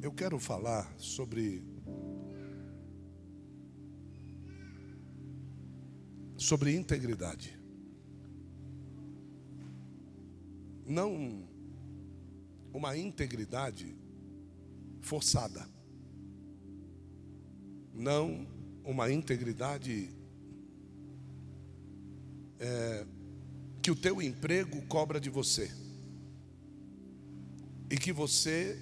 Eu quero falar sobre integridade. Não uma integridade forçada. Não uma integridade que o teu emprego cobra de você. E que você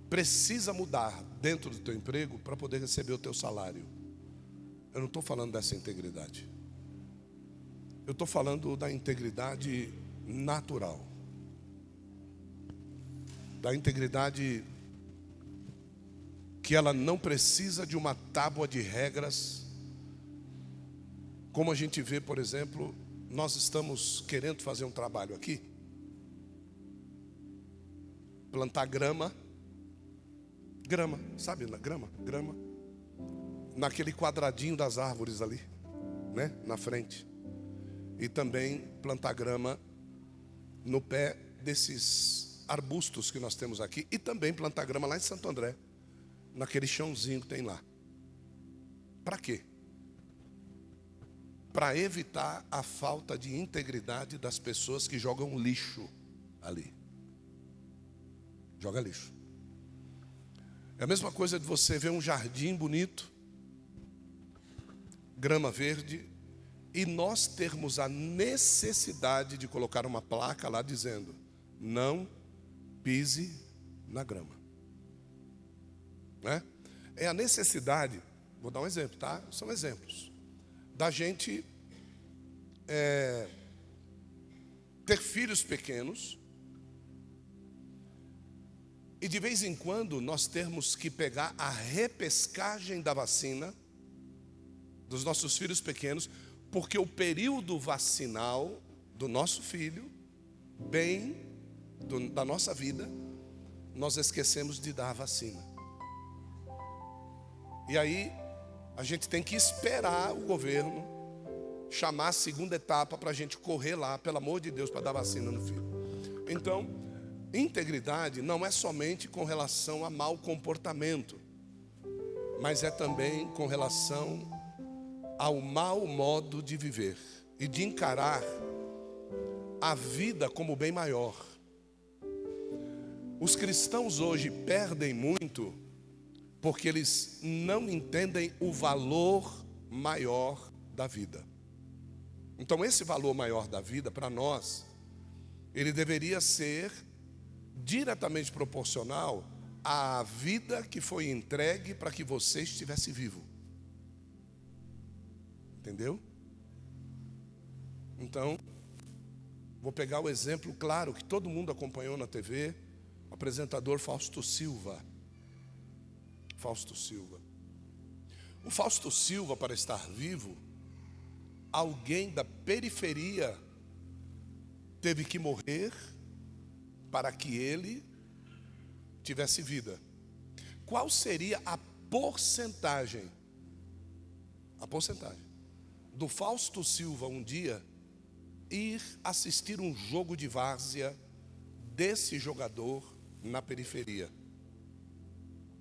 precisa mudar dentro do teu emprego para poder receber o teu salário. Eu não estou falando dessa integridade. Eu estou falando da integridade natural. Da integridade que ela não precisa de uma tábua de regras. Como a gente vê, por exemplo, nós estamos querendo fazer um trabalho aqui. Plantar grama, sabe? Grama, naquele quadradinho das árvores ali, né? Na frente. E também plantar grama no pé desses arbustos que nós temos aqui. E também plantar grama lá em Santo André, naquele chãozinho que tem lá. Para quê? Para evitar a falta de integridade das pessoas que jogam lixo ali. Joga lixo. É a mesma coisa de você ver um jardim bonito, grama verde, e nós termos a necessidade de colocar uma placa lá dizendo: não pise na grama. Né? É a necessidade, vou dar um exemplo, tá? São exemplos. Da gente ter filhos pequenos. E de vez em quando nós temos que pegar a repescagem da vacina dos nossos filhos pequenos, porque o período vacinal do nosso filho, da nossa vida, nós esquecemos de dar a vacina. E aí a gente tem que esperar o governo chamar a segunda etapa para a gente correr lá, pelo amor de Deus, para dar vacina no filho. Então, integridade não é somente com relação a mau comportamento, mas é também com relação ao mau modo de viver e de encarar a vida como bem maior. Os cristãos hoje perdem muito porque eles não entendem o valor maior da vida. Então esse valor maior da vida, para nós, ele deveria ser diretamente proporcional à vida que foi entregue para que você estivesse vivo. Entendeu? Então, vou pegar o exemplo claro que todo mundo acompanhou na TV, o apresentador Fausto Silva. O Fausto Silva, para estar vivo, alguém da periferia teve que morrer para que ele tivesse vida. Qual seria a porcentagem do Fausto Silva um dia ir assistir um jogo de várzea desse jogador na periferia?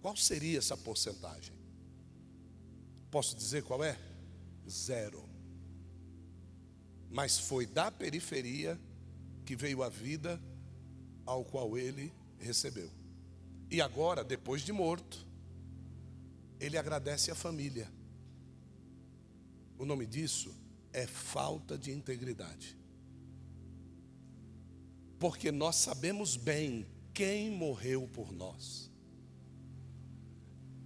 Qual seria essa porcentagem? Posso dizer qual é? 0. Mas foi da periferia que veio a vida ao qual ele recebeu. E agora, depois de morto, ele agradece a família. O nome disso é falta de integridade. Porque nós sabemos bem quem morreu por nós.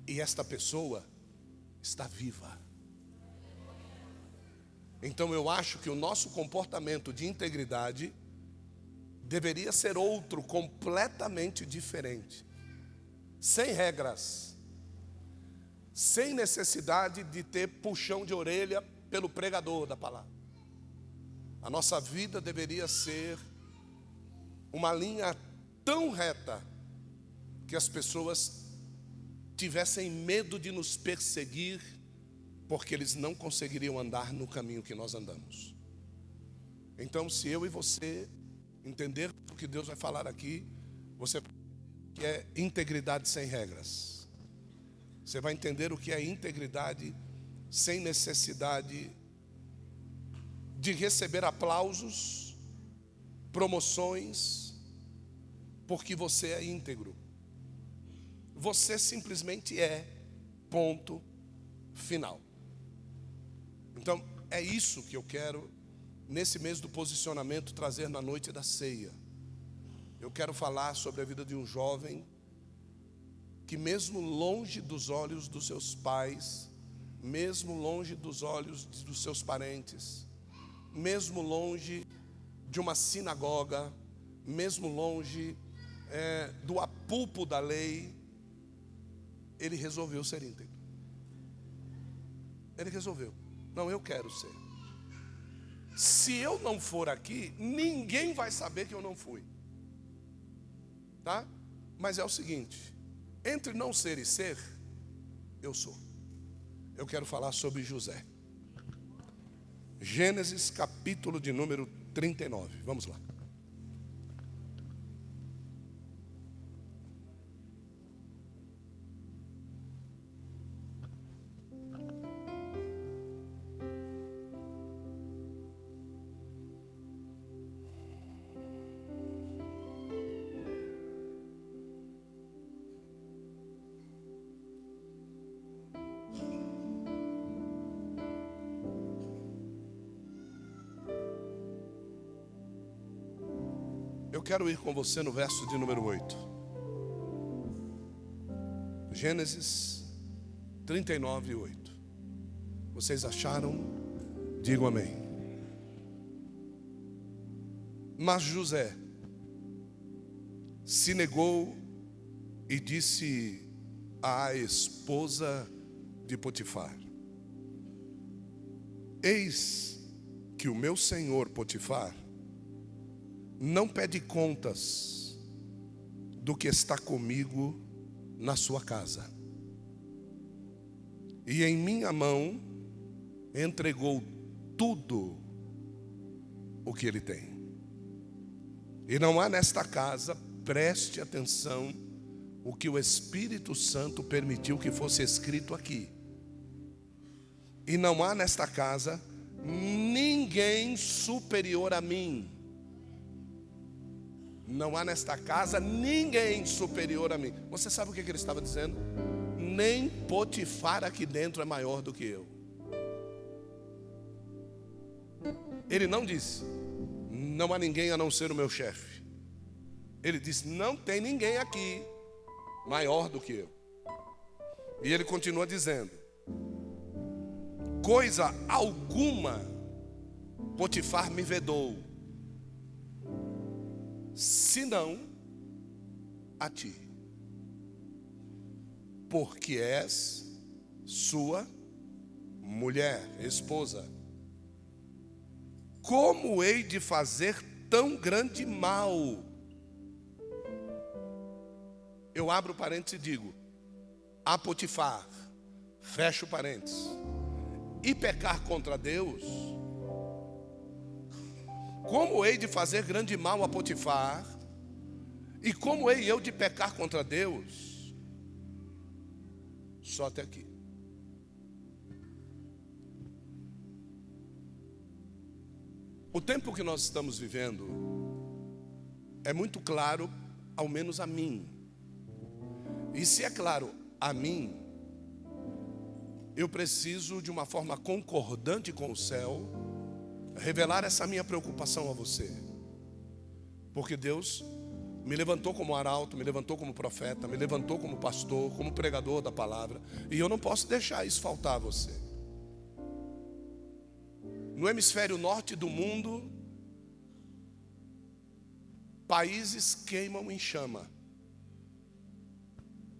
E esta pessoa está viva. Então eu acho que o nosso comportamento de integridade deveria ser outro, completamente diferente. Sem regras. Sem necessidade de ter puxão de orelha pelo pregador da palavra. A nossa vida deveria ser uma linha tão reta que as pessoas tivessem medo de nos perseguir, porque eles não conseguiriam andar no caminho que nós andamos. Então, se eu e você entender o que Deus vai falar aqui, você que é integridade sem regras. Você vai entender o que é integridade sem necessidade de receber aplausos, promoções, porque você é íntegro. Você simplesmente é, ponto final. Então, é isso que eu quero, nesse mês do posicionamento, trazer na noite da ceia. Eu quero falar sobre a vida de um jovem que, mesmo longe dos olhos dos seus pais, mesmo longe dos olhos dos seus parentes, mesmo longe de uma sinagoga, mesmo longe do apulpo da lei, ele resolveu ser íntegro. Ele resolveu. Não, eu quero ser. Se eu não for aqui, ninguém vai saber que eu não fui. Tá? Mas é o seguinte, entre não ser e ser, eu sou. Eu quero falar sobre José. Gênesis capítulo de número 39. Vamos lá. Eu quero ir com você no verso de número 8. Gênesis 39, 8. Vocês acharam? Digam amém. Mas José se negou e disse à esposa de Potifar: eis que o meu senhor Potifar não pede contas do que está comigo na sua casa, e em minha mão entregou tudo o que ele tem. E não há nesta casa, preste atenção, o que o Espírito Santo permitiu que fosse escrito aqui. E não há nesta casa ninguém superior a mim. Não há nesta casa ninguém superior a mim. Você sabe o que ele estava dizendo? Nem Potifar aqui dentro é maior do que eu. Ele não disse: não há ninguém a não ser o meu chefe. Ele disse: não tem ninguém aqui maior do que eu. E ele continua dizendo: coisa alguma Potifar me vedou, senão a ti, porque és sua mulher, esposa. Como hei de fazer tão grande mal? Eu abro parênteses e digo: a Potifar, fecho parênteses, e pecar contra Deus. Como hei de fazer grande mal a Potifar? E como hei eu de pecar contra Deus? Só até aqui. O tempo que nós estamos vivendo é muito claro, ao menos a mim. E se é claro a mim, eu preciso, de uma forma concordante com o céu, revelar essa minha preocupação a você. Porque Deus me levantou como arauto, me levantou como profeta, me levantou como pastor, como pregador da palavra, e eu não posso deixar isso faltar a você. No hemisfério norte do mundo, países queimam em chama.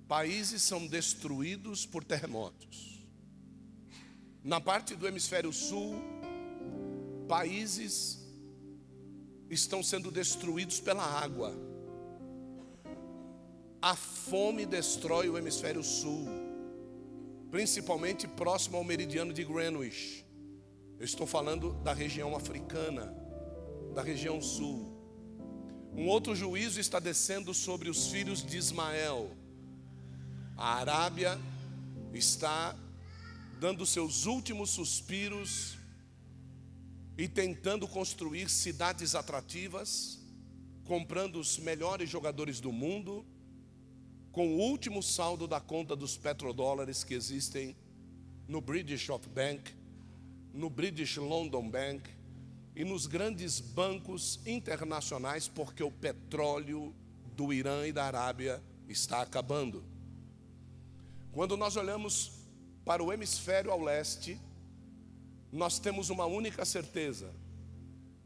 Países são destruídos por terremotos. Na parte do hemisfério sul, países estão sendo destruídos pela água. A fome destrói o hemisfério sul, principalmente próximo ao meridiano de Greenwich. Eu estou falando da região africana, da região sul. Um outro juízo está descendo sobre os filhos de Ismael. A Arábia está dando seus últimos suspiros e tentando construir cidades atrativas, comprando os melhores jogadores do mundo, com o último saldo da conta dos petrodólares que existem no British Bank, no British London Bank e nos grandes bancos internacionais, porque o petróleo do Irã e da Arábia está acabando. Quando nós olhamos para o hemisfério ao leste, nós temos uma única certeza: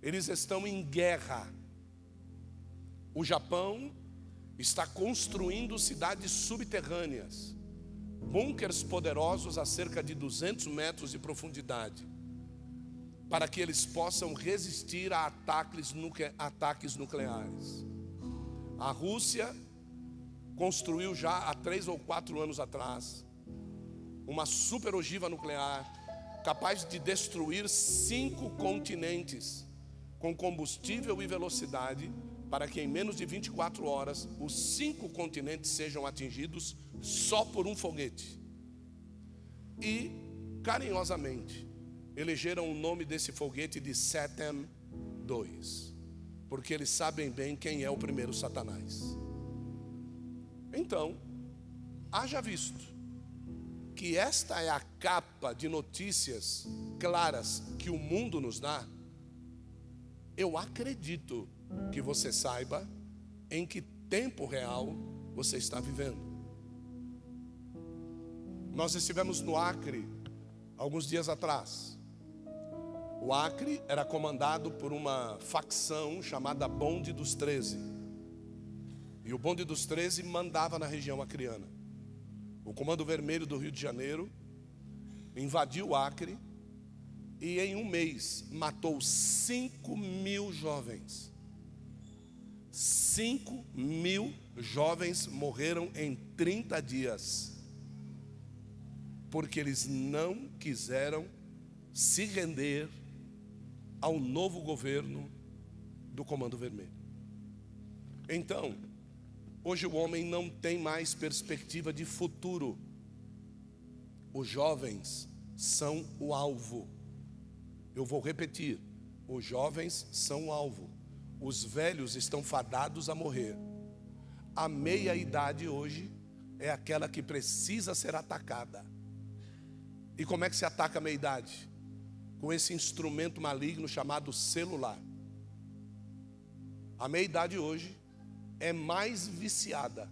eles estão em guerra. O Japão está construindo cidades subterrâneas, bunkers poderosos a cerca de 200 metros de profundidade, para que eles possam resistir a ataques nucleares. A Rússia construiu já há 3 ou 4 anos atrás uma super ogiva nuclear capaz de destruir 5 continentes com combustível e velocidade, para que em menos de 24 horas os 5 continentes sejam atingidos só por um foguete. E, carinhosamente, elegeram o nome desse foguete de Saturn II, porque eles sabem bem quem é o primeiro Satanás. Então, haja visto que esta é a capa de notícias claras que o mundo nos dá, eu acredito que você saiba em que tempo real você está vivendo. Nós estivemos no Acre alguns dias atrás. O Acre era comandado por uma facção chamada Bonde dos 13. E o Bonde dos 13 mandava na região acreana. O Comando Vermelho do Rio de Janeiro invadiu o Acre e em um mês matou 5.000 jovens. 5.000 jovens morreram em 30 dias, porque eles não quiseram se render ao novo governo do Comando Vermelho. Então, hoje o homem não tem mais perspectiva de futuro. Os jovens são o alvo. Eu vou repetir: os jovens são o alvo. Os velhos estão fadados a morrer. A meia-idade hoje é aquela que precisa ser atacada. E como é que se ataca a meia-idade? Com esse instrumento maligno chamado celular. A meia-idade hoje é mais viciada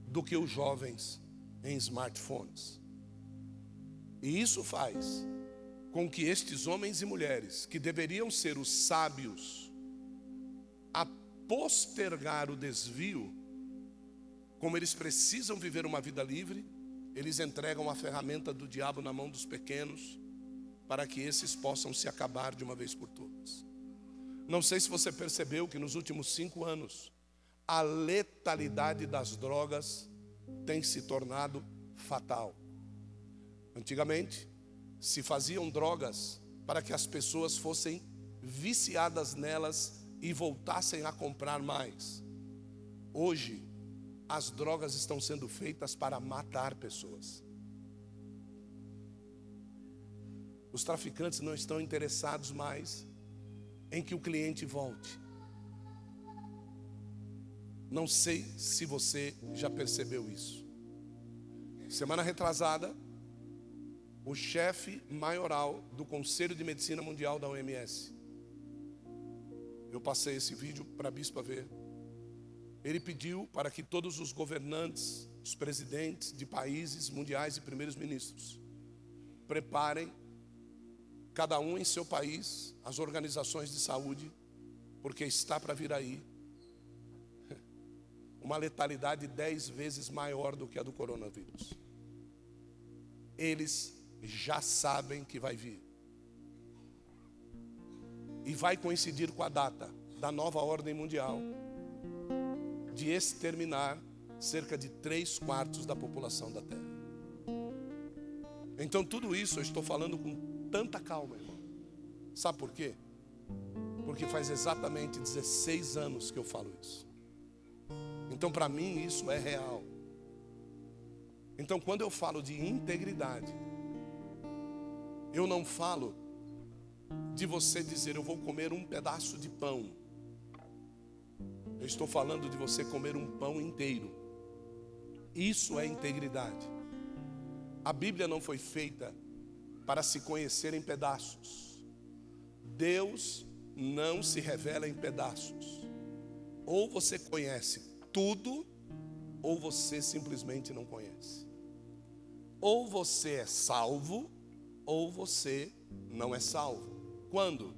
do que os jovens em smartphones. E isso faz com que estes homens e mulheres, que deveriam ser os sábios a postergar o desvio, como eles precisam viver uma vida livre, eles entregam a ferramenta do diabo na mão dos pequenos, para que esses possam se acabar de uma vez por todas. Não sei se você percebeu que nos últimos 5 anos, a letalidade das drogas tem se tornado fatal. Antigamente, se faziam drogas para que as pessoas fossem viciadas nelas e voltassem a comprar mais. Hoje, as drogas estão sendo feitas para matar pessoas. Os traficantes não estão interessados mais em que o cliente volte. Não sei se você já percebeu isso. Semana retrasada, o chefe maioral do Conselho de Medicina Mundial da OMS, eu passei esse vídeo para a bispa ver. Ele pediu para que todos os governantes, os presidentes de países mundiais e primeiros ministros preparem, cada um em seu país, as organizações de saúde, porque está para vir aí uma letalidade 10 vezes maior do que a do coronavírus. Eles já sabem que vai vir. E vai coincidir com a data da nova ordem mundial de exterminar cerca de 3/4 da população da Terra. Então tudo isso eu estou falando com tanta calma, irmão. Sabe por quê? Porque faz exatamente 16 anos que eu falo isso. Então, para mim, isso é real. Então, quando eu falo de integridade, eu não falo de você dizer, eu vou comer um pedaço de pão. Eu estou falando de você comer um pão inteiro. Isso é integridade. A Bíblia não foi feita para se conhecer em pedaços. Deus não se revela em pedaços. Ou você conhece tudo, ou você simplesmente não conhece. Ou você é salvo, ou você não é salvo. Quando?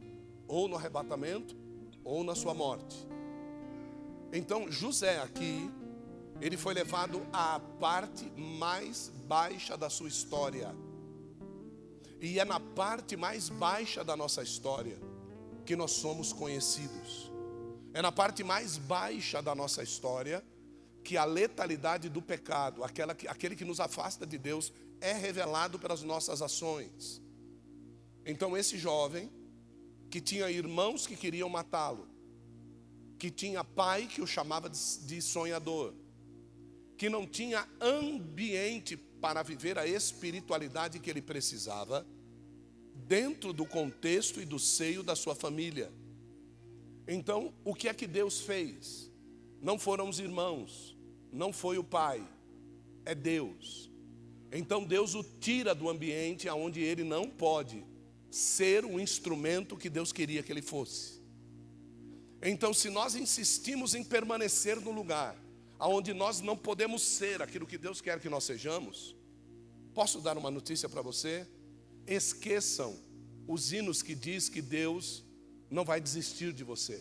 Ou no arrebatamento, ou na sua morte. Então José aqui, ele foi levado à parte mais baixa da sua história. E é na parte mais baixa da nossa história que nós somos conhecidos. É na parte mais baixa da nossa história que a letalidade do pecado, aquele que nos afasta de Deus, é revelado pelas nossas ações. Então esse jovem, que tinha irmãos que queriam matá-lo, que tinha pai que o chamava de sonhador, que não tinha ambiente para viver a espiritualidade que ele precisava, dentro do contexto e do seio da sua família. Então, o que é que Deus fez? Não foram os irmãos, não foi o pai, é Deus. Então Deus o tira do ambiente onde ele não pode ser o instrumento que Deus queria que ele fosse. Então, se nós insistimos em permanecer no lugar onde nós não podemos ser aquilo que Deus quer que nós sejamos, posso dar uma notícia para você? Esqueçam os hinos que diz que Deus não vai desistir de você.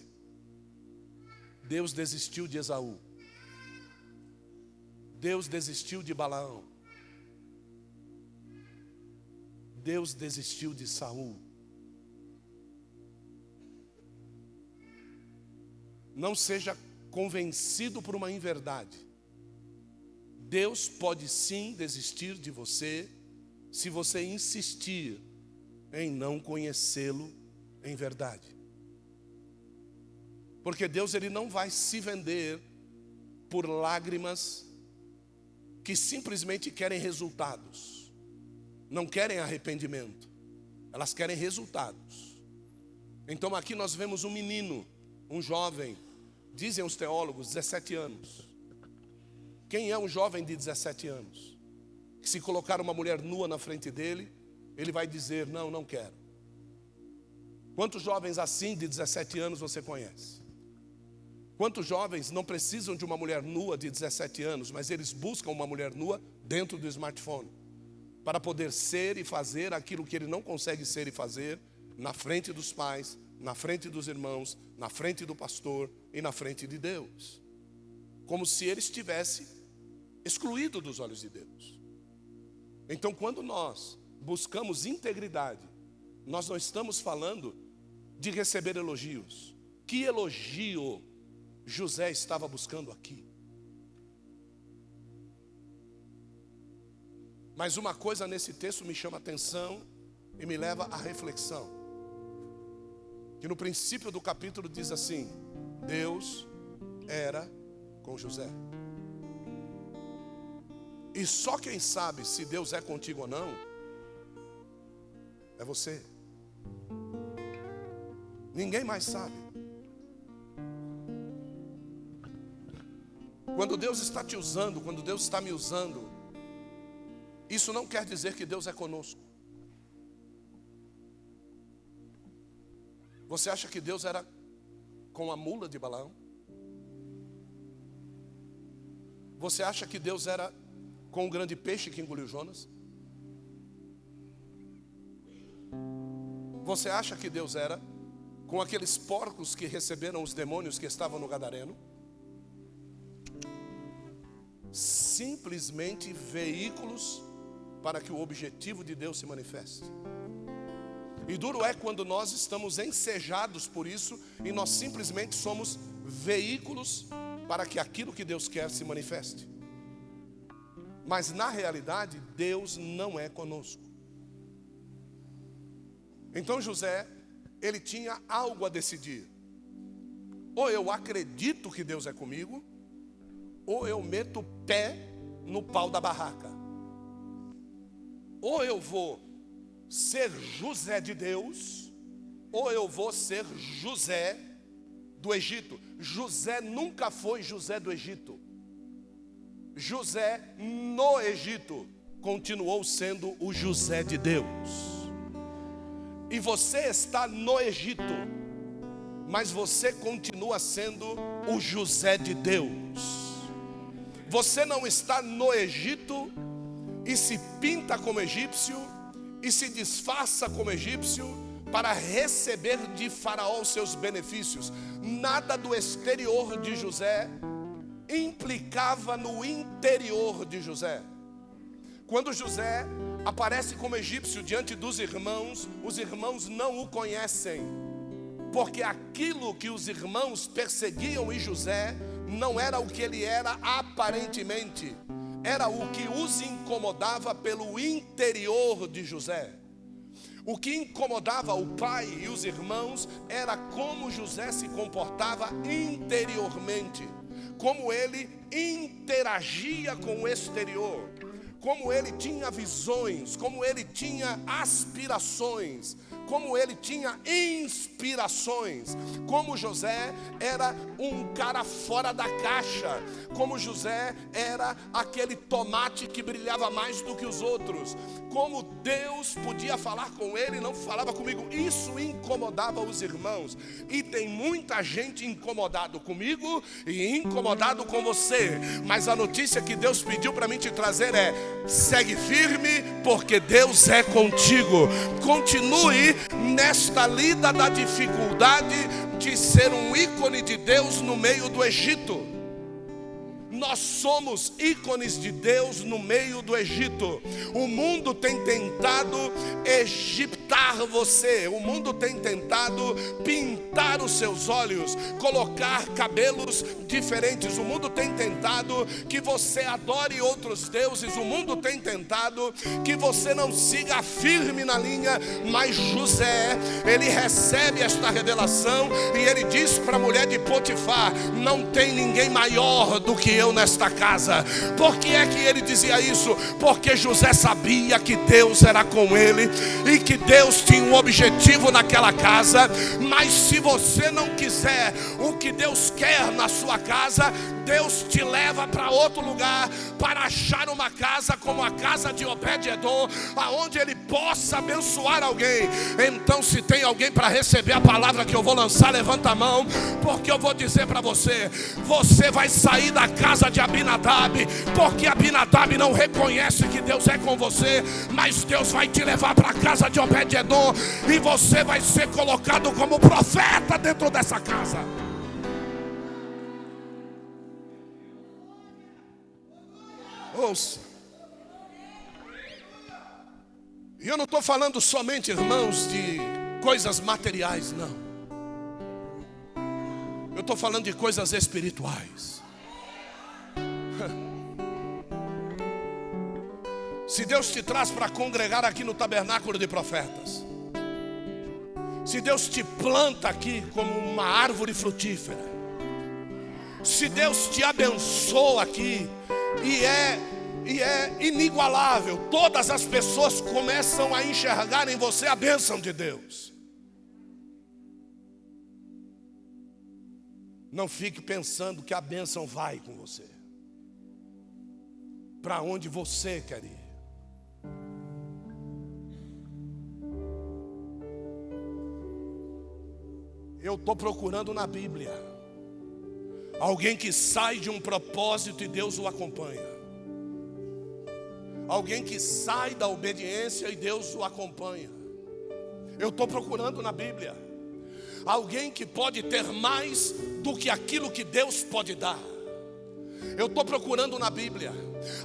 Deus desistiu de Esaú. Deus desistiu de Balaão. Deus desistiu de Saul. Não seja convencido por uma inverdade. Deus pode sim desistir de você, se você insistir em não conhecê-lo em verdade. Porque Deus, ele não vai se vender por lágrimas que simplesmente querem resultados. Não querem arrependimento, elas querem resultados. Então aqui nós vemos um menino, um jovem, dizem os teólogos, 17 anos. Quem é um jovem de 17 anos? Que se colocar uma mulher nua na frente dele, ele vai dizer, não, não quero. Quantos jovens assim de 17 anos você conhece? Quantos jovens não precisam de uma mulher nua de 17 anos, mas eles buscam uma mulher nua dentro do smartphone, para poder ser e fazer aquilo que ele não consegue ser e fazer na frente dos pais, na frente dos irmãos, na frente do pastor e na frente de Deus. Como se ele estivesse excluído dos olhos de Deus. Então, quando nós buscamos integridade, nós não estamos falando de receber elogios. Que elogio José estava buscando aqui? Mas uma coisa nesse texto me chama a atenção e me leva à reflexão. Que no princípio do capítulo diz assim: Deus era com José. E só quem sabe se Deus é contigo ou não é você. Ninguém mais sabe. Quando Deus está te usando, quando Deus está me usando, isso não quer dizer que Deus é conosco. Você acha que Deus era com a mula de Balaão? Você acha que Deus era com o grande peixe que engoliu Jonas? Você acha que Deus era com aqueles porcos que receberam os demônios que estavam no Gadareno? Simplesmente veículos para que o objetivo de Deus se manifeste. E duro é quando nós estamos ensejados por isso e nós simplesmente somos veículos para que aquilo que Deus quer se manifeste. Mas na realidade, Deus não é conosco. Então José, ele tinha algo a decidir. Ou eu acredito que Deus é comigo, ou eu meto o pé no pau da barraca. Ou eu vou ser José de Deus, ou eu vou ser José do Egito. José nunca foi José do Egito. José no Egito continuou sendo o José de Deus. E você está no Egito, mas você continua sendo o José de Deus. Você não está no Egito e se pinta como egípcio e se disfarça como egípcio para receber de Faraó os seus benefícios. Nada do exterior de José implicava no interior de José. Quando José aparece como egípcio diante dos irmãos, os irmãos não o conhecem, porque aquilo que os irmãos perseguiam em José não era o que ele era aparentemente, era o que os incomodava pelo interior de José. O que incomodava o pai e os irmãos era como José se comportava interiormente, como ele interagia com o exterior, como ele tinha visões, como ele tinha aspirações, como ele tinha inspirações, como José era um cara fora da caixa, como José era aquele tomate que brilhava mais do que os outros, como Deus podia falar com ele e não falava comigo. Isso incomodava os irmãos. E tem muita gente incomodado comigo e incomodado com você, mas a notícia que Deus pediu para mim te trazer é: segue firme, porque Deus é contigo. Continue nesta lida da dificuldade de ser um ícone de Deus no meio do Egito. Nós somos ícones de Deus no meio do Egito. O mundo tem tentado egiptar você. O mundo tem tentado pintar os seus olhos, colocar cabelos diferentes. O mundo tem tentado que você adore outros deuses. O mundo tem tentado que você não siga firme na linha. Mas José, ele recebe esta revelação e ele diz para a mulher de Potifar: não tem ninguém maior do que eu nesta casa. Por que é que ele dizia isso? Porque José sabia que Deus era com ele e que Deus tinha um objetivo naquela casa. Mas se você não quiser o que Deus quer na sua casa, Deus te leva para outro lugar para achar uma casa como a casa de Obed-edom, aonde ele possa abençoar alguém. Então, se tem alguém para receber a palavra que eu vou lançar, levanta a mão, porque eu vou dizer para você: você vai sair da casa de Abinadab, porque Abinadab não reconhece que Deus é com você, mas Deus vai te levar para a casa de Obed-edom e você vai ser colocado como profeta dentro dessa casa. Ouça. E eu não estou falando somente, irmãos, de coisas materiais, não. Eu estou falando de coisas espirituais. Se Deus te traz para congregar aqui no tabernáculo de profetas, se Deus te planta aqui como uma árvore frutífera, se Deus te abençoa aqui e é inigualável, todas as pessoas começam a enxergar em você a bênção de Deus. Não fique pensando que a bênção vai com você para onde você quer ir. Eu estou procurando na Bíblia alguém que sai de um propósito e Deus o acompanha. Alguém que sai da obediência e Deus o acompanha. Eu estou procurando na Bíblia alguém que pode ter mais do que aquilo que Deus pode dar. Eu estou procurando na Bíblia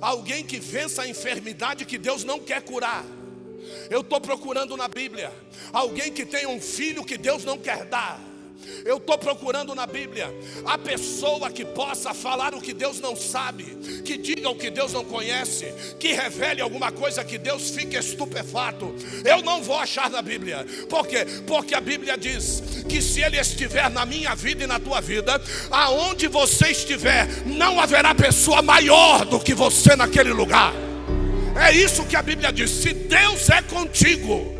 alguém que vença a enfermidade que Deus não quer curar. Eu estou procurando na Bíblia alguém que tenha um filho que Deus não quer dar. Eu estou procurando na Bíblia a pessoa que possa falar o que Deus não sabe, que diga o que Deus não conhece, que revele alguma coisa que Deus fique estupefato. Eu não vou achar na Bíblia. Por quê? Porque a Bíblia diz que se Ele estiver na minha vida e na tua vida, aonde você estiver, não haverá pessoa maior do que você naquele lugar. É isso que a Bíblia diz. Se Deus é contigo,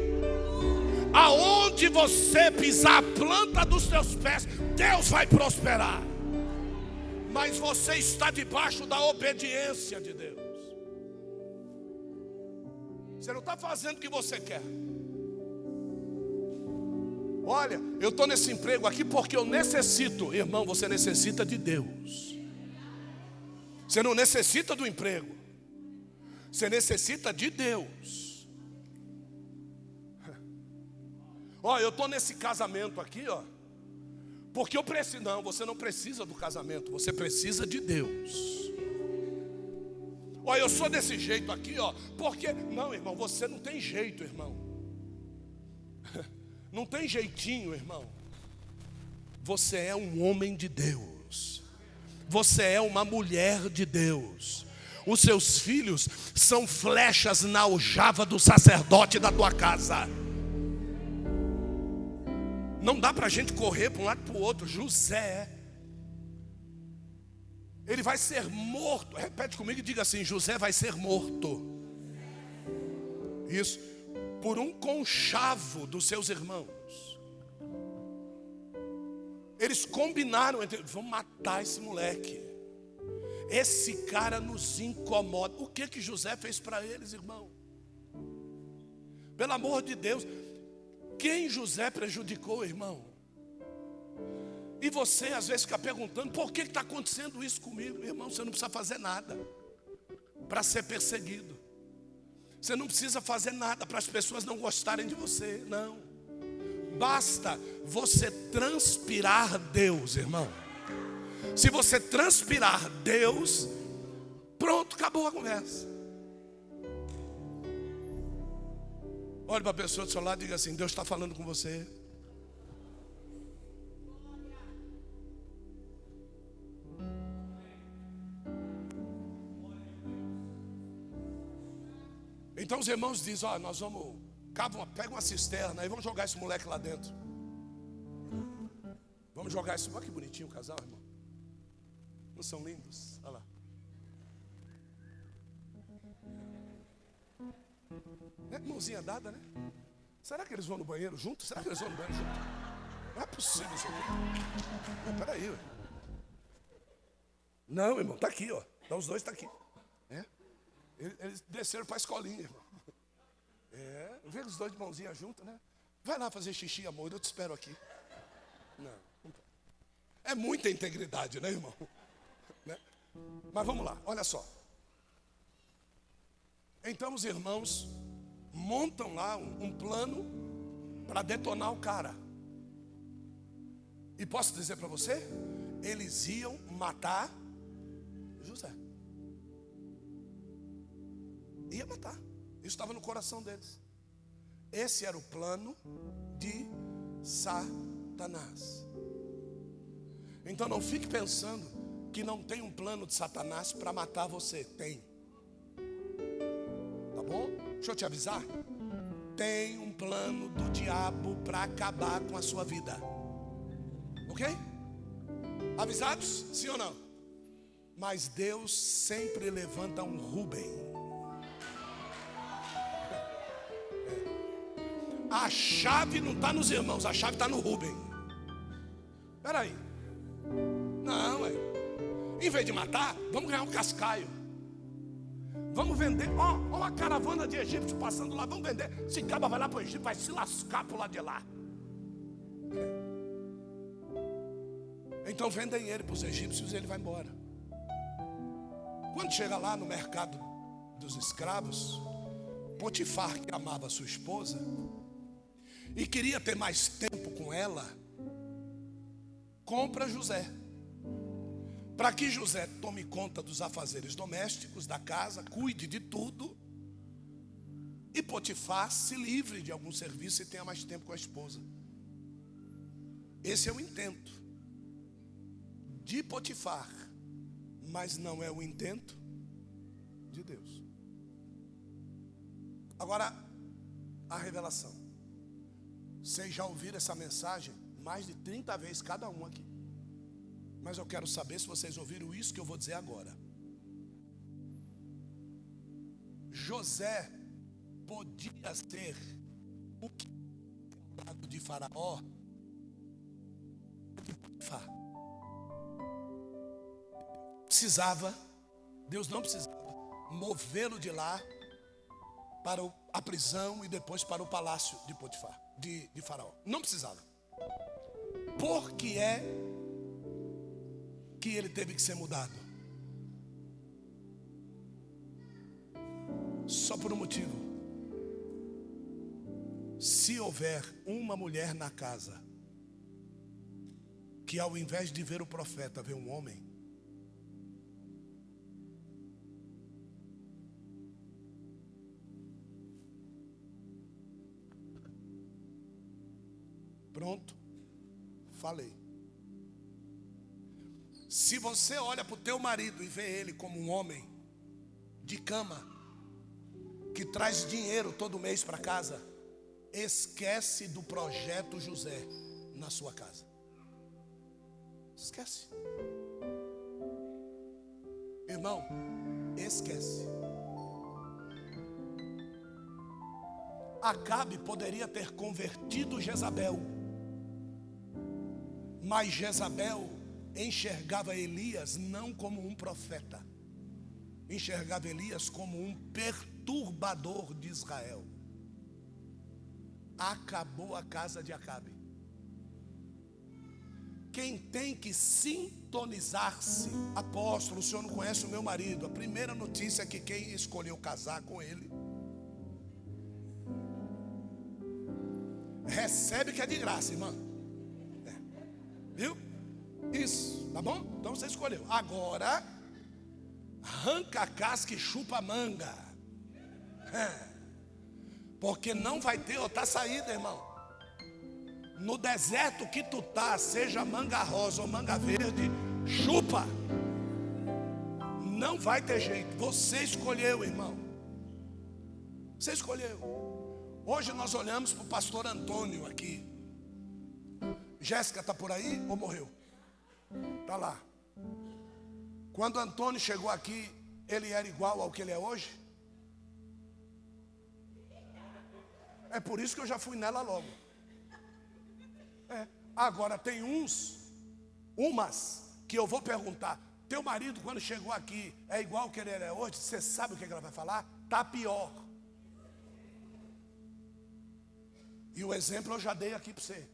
aonde você pisar a planta dos teus pés, Deus vai prosperar. Mas você está debaixo da obediência de Deus. Você não está fazendo o que você quer. Olha, eu estou nesse emprego aqui porque eu necessito. Irmão, você necessita de Deus. Você não necessita do emprego. Você necessita de Deus. Ó, eu estou nesse casamento aqui, ó, porque eu preciso. Não, você não precisa do casamento, você precisa de Deus. Ó, eu sou desse jeito aqui, ó, porque. Não, irmão, você não tem jeito, irmão. Não tem jeitinho, irmão. Você é um homem de Deus. Você é uma mulher de Deus. Os seus filhos são flechas na aljava do sacerdote da tua casa. Não dá para a gente correr para um lado e para o outro. José, ele vai ser morto. Repete comigo e diga assim: José vai ser morto. Isso, por um conchavo dos seus irmãos. Eles combinaram entre, vamos matar esse moleque. Esse cara nos incomoda. O que José fez para eles, irmão? Pelo amor de Deus, quem José prejudicou, irmão? E você às vezes fica perguntando: por que está acontecendo isso comigo? Irmão, você não precisa fazer nada para ser perseguido. Você não precisa fazer nada para as pessoas não gostarem de você, não. Basta você transpirar Deus, irmão. Se você transpirar Deus, pronto, acabou a conversa. Olhe para a pessoa do seu lado e diga assim: Deus está falando com você. Então os irmãos dizem: ó, nós vamos, pega uma cisterna e vamos jogar esse moleque lá dentro. Vamos jogar esse. Olha que bonitinho o casal, irmão. Não são lindos? Olha lá. É mãozinha dada, né? Será que eles vão no banheiro juntos? Será que eles vão no banheiro juntos? Não é possível isso aqui. Peraí, ué. Não, irmão, tá aqui, ó. Então, os dois tá aqui. É? Eles desceram para a escolinha, irmão. É, vê os dois de mãozinha junto, né? Vai lá fazer xixi, amor, eu te espero aqui. Não. É muita integridade, né, irmão? Né? Mas vamos lá, olha só. Então os irmãos montam lá um plano para detonar o cara. E posso dizer para você, eles iam matar José. Ia matar. Isso estava no coração deles. Esse era o plano de Satanás. Então não fique pensando que não tem um plano de Satanás para matar você. Tem. Tá bom? Deixa eu te avisar. Tem um plano do diabo para acabar com a sua vida. Ok? Avisados? Sim ou não? Mas Deus sempre levanta um Rubem. A chave não está nos irmãos, a chave está no Rubem. Espera aí. Não, em vez de matar, vamos ganhar um cascaio. Vamos vender. Ó a caravana de egípcios passando lá. Vamos vender. Esse cabra vai lá para o Egito, vai se lascar por lá de lá. Então vendem ele para os egípcios e ele vai embora. Quando chega lá no mercado dos escravos, Potifar, que amava sua esposa e queria ter mais tempo com ela, compra José, para que José tome conta dos afazeres domésticos da casa, cuide de tudo, e Potifar se livre de algum serviço e tenha mais tempo com a esposa. Esse é o intento de Potifar, mas não é o intento de Deus. Agora, a revelação. Vocês já ouviram essa mensagem mais de 30 vezes cada um aqui. Mas eu quero saber se vocês ouviram isso que eu vou dizer agora. José podia ser o que ao lado de Faraó, de Potifar. Deus não precisava movê-lo de lá para a prisão e depois para o palácio de Potifar, de Faraó. Não precisava. Por que é que ele teve que ser mudado? Só por um motivo. Se houver uma mulher na casa que ao invés de ver o profeta, vê um homem, pronto, falei. Se você olha para o teu marido e vê ele como um homem de cama, que traz dinheiro todo mês para casa, esquece do projeto José na sua casa. Esquece. Irmão, esquece. Acabe poderia ter convertido Jezabel, mas Jezabel enxergava Elias não como um profeta, enxergava Elias como um perturbador de Israel. Acabou a casa de Acabe. Quem tem que sintonizar-se, apóstolo, o senhor não conhece o meu marido. A primeira notícia é que quem escolheu casar com ele recebe que é de graça, irmão. Viu? Isso, tá bom? Então você escolheu. Agora, arranca a casca e chupa a manga. Porque não vai ter outra saída, irmão. No deserto que tu tá, seja manga rosa ou manga verde, chupa. Não vai ter jeito. Você escolheu, irmão. Você escolheu. Hoje nós olhamos para o pastor Antônio aqui. Jéssica está por aí ou morreu? Está lá. Quando Antônio chegou aqui, ele era igual ao que ele é hoje? É por isso que eu já fui nela logo. Agora tem umas que eu vou perguntar. Teu marido quando chegou aqui é igual ao que ele é hoje? Você sabe o que ela vai falar? Tá pior. E o exemplo eu já dei aqui para você.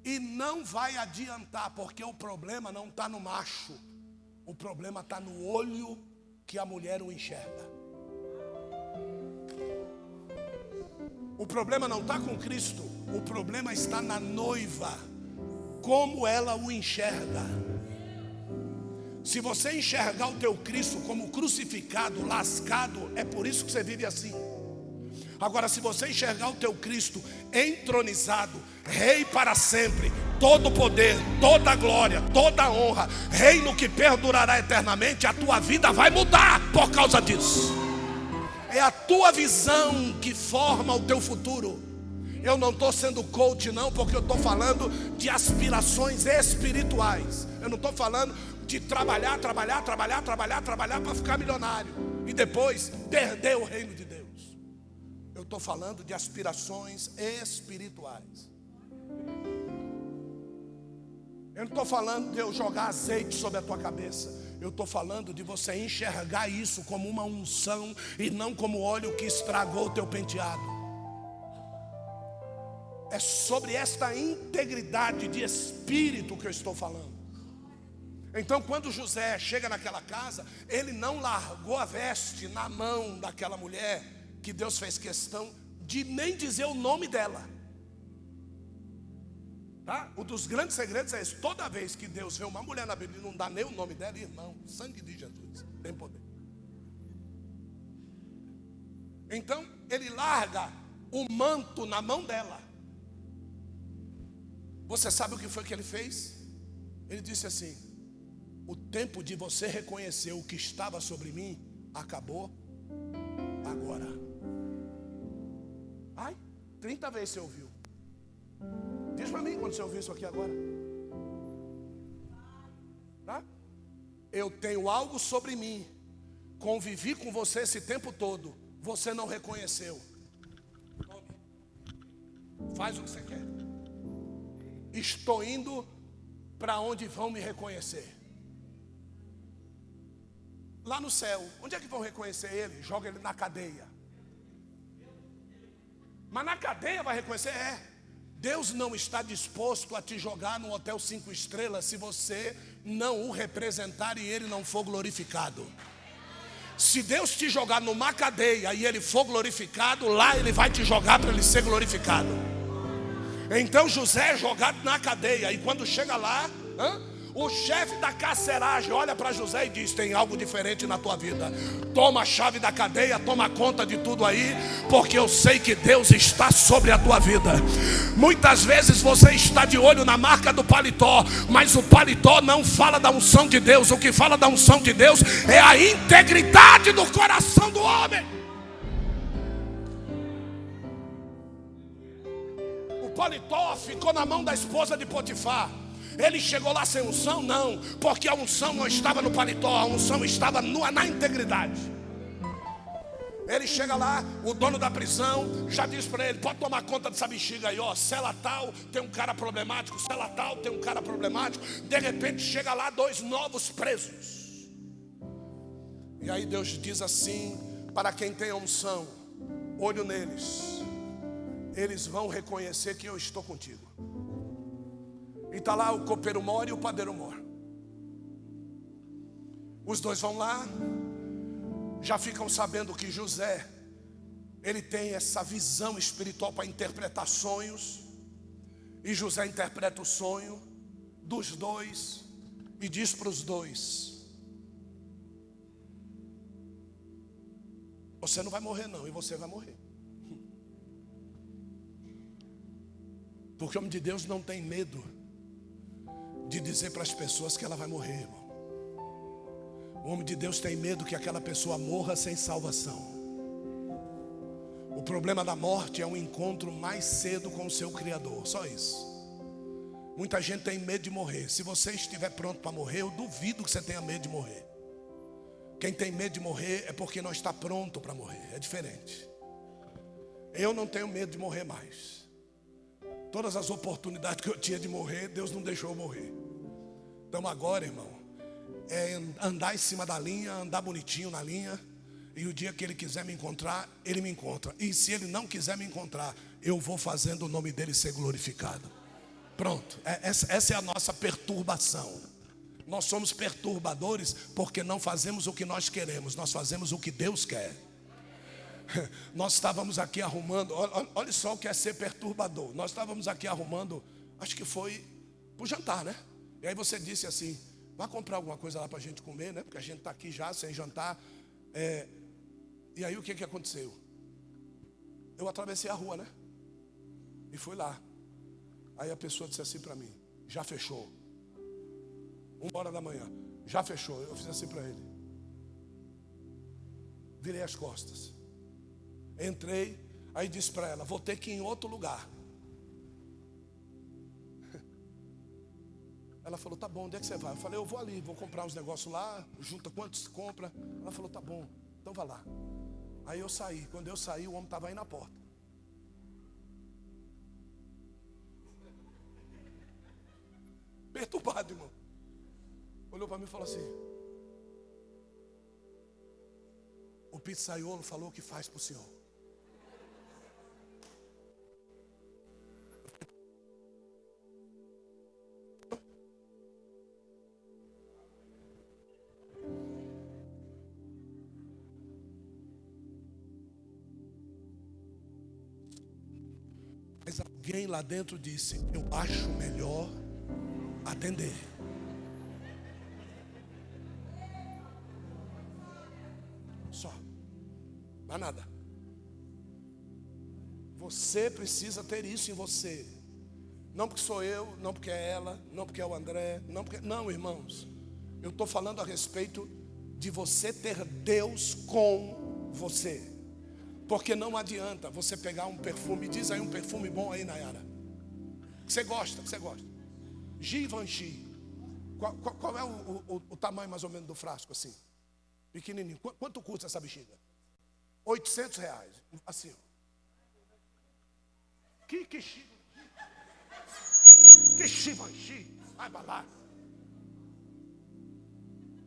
E não vai adiantar, porque o problema não está no macho. O problema está no olho que a mulher o enxerga. O problema não está com Cristo. O problema está na noiva. Como ela o enxerga. Se você enxergar o teu Cristo como crucificado, lascado, é por isso que você vive assim. Agora, se você enxergar o teu Cristo entronizado, Rei para sempre, todo poder, toda glória, toda honra, reino que perdurará eternamente, a tua vida vai mudar por causa disso. É a tua visão que forma o teu futuro. Eu não estou sendo coach não, porque eu estou falando de aspirações espirituais. Eu não estou falando de trabalhar para ficar milionário e depois perder o reino de Deus. Eu estou falando de aspirações espirituais. Eu não estou falando de eu jogar azeite sobre a tua cabeça. Eu estou falando de você enxergar isso como uma unção e não como óleo que estragou o teu penteado. É sobre esta integridade de espírito que eu estou falando. Então quando José chega naquela casa, ele não largou a veste na mão daquela mulher, que Deus fez questão de nem dizer o nome dela. Tá? Um dos grandes segredos é esse. Toda vez que Deus vê uma mulher na Bíblia e não dá nem o nome dela, irmão, sangue de Jesus tem poder. Então ele larga o manto na mão dela. Você sabe o que foi que ele fez? Ele disse assim: o tempo de você reconhecer o que estava sobre mim acabou agora. Ai, 30 vezes você ouviu. Diz para mim quando você ouviu isso aqui agora. Tá? Eu tenho algo sobre mim. Convivi com você esse tempo todo. Você não reconheceu. Tome. Faz o que você quer. Estou indo para onde vão me reconhecer. Lá no céu. Onde é que vão reconhecer ele? Joga ele na cadeia. Mas na cadeia vai reconhecer? É. Deus não está disposto a te jogar num hotel 5 estrelas se você não o representar e ele não for glorificado. Se Deus te jogar numa cadeia e ele for glorificado, lá ele vai te jogar para ele ser glorificado. Então José é jogado na cadeia, e quando chega lá, o chefe da carceragem olha para José e diz: tem algo diferente na tua vida. Toma a chave da cadeia, toma conta de tudo aí, porque eu sei que Deus está sobre a tua vida. Muitas vezes você está de olho na marca do paletó, mas o paletó não fala da unção de Deus. O que fala da unção de Deus é a integridade do coração do homem. O paletó ficou na mão da esposa de Potifar. Ele chegou lá sem unção? Não, porque a unção não estava no paletó, a unção estava na integridade. Ele chega lá, o dono da prisão já diz para ele: pode tomar conta dessa bexiga aí, ó, cela tal tem um cara problemático, cela tal tem um cara problemático. De repente chega lá 2 novos presos. E aí Deus diz assim: para quem tem a unção, olho neles, eles vão reconhecer que eu estou contigo. E está lá o copeiro mor e o padeiro mor. Os 2 vão lá, já ficam sabendo que José, ele tem essa visão espiritual para interpretar sonhos. E José interpreta o sonho dos 2 e diz para os 2: você não vai morrer não, e você vai morrer. Porque o homem de Deus não tem medo de dizer para as pessoas que ela vai morrer, irmão. O homem de Deus tem medo que aquela pessoa morra sem salvação. O problema da morte é um encontro mais cedo com o seu Criador, só isso. Muita gente tem medo de morrer. Se você estiver pronto para morrer, eu duvido que você tenha medo de morrer. Quem tem medo de morrer é porque não está pronto para morrer, é diferente. Eu não tenho medo de morrer mais. Todas as oportunidades que eu tinha de morrer, Deus não deixou eu morrer. Então agora, irmão, é andar em cima da linha, andar bonitinho na linha. E o dia que Ele quiser me encontrar, Ele me encontra. E se Ele não quiser me encontrar, eu vou fazendo o nome dEle ser glorificado. Pronto, essa é a nossa perturbação. Nós somos perturbadores porque não fazemos o que nós queremos, nós fazemos o que Deus quer. Nós estávamos aqui arrumando, olha só o que é ser perturbador. Nós estávamos aqui arrumando, acho que foi para o jantar, né? E aí você disse assim: vai comprar alguma coisa lá para a gente comer, né? Porque a gente está aqui já sem jantar. E aí o que aconteceu? Eu atravessei a rua, né? E fui lá. Aí a pessoa disse assim para mim: já fechou. 1h da manhã, já fechou. Eu fiz assim para ele. Virei as costas. Entrei, aí disse para ela: vou ter que ir em outro lugar. Ela falou: tá bom, onde é que você vai? Eu falei: eu vou ali, vou comprar uns negócios lá. Junta quantos compra? Ela falou: tá bom, então vá lá. Aí eu saí. Quando eu saí, o homem estava aí na porta. Perturbado, irmão. Olhou para mim e falou assim: o pizzaiolo falou que faz para o senhor. Mas alguém lá dentro disse: eu acho melhor atender. Só, não há nada. Você precisa ter isso em você. Não porque sou eu, não porque é ela, não porque é o André, não porque... Não, irmãos. Eu estou falando a respeito de você ter Deus com você. Porque não adianta você pegar um perfume, diz aí um perfume bom aí, Nayara. Que você gosta. Givenchy. Qual é o tamanho mais ou menos do frasco assim? Pequenininho. Quanto custa essa bexiga? R$800. Assim, ó. Que Givenchy. Vai pra lá.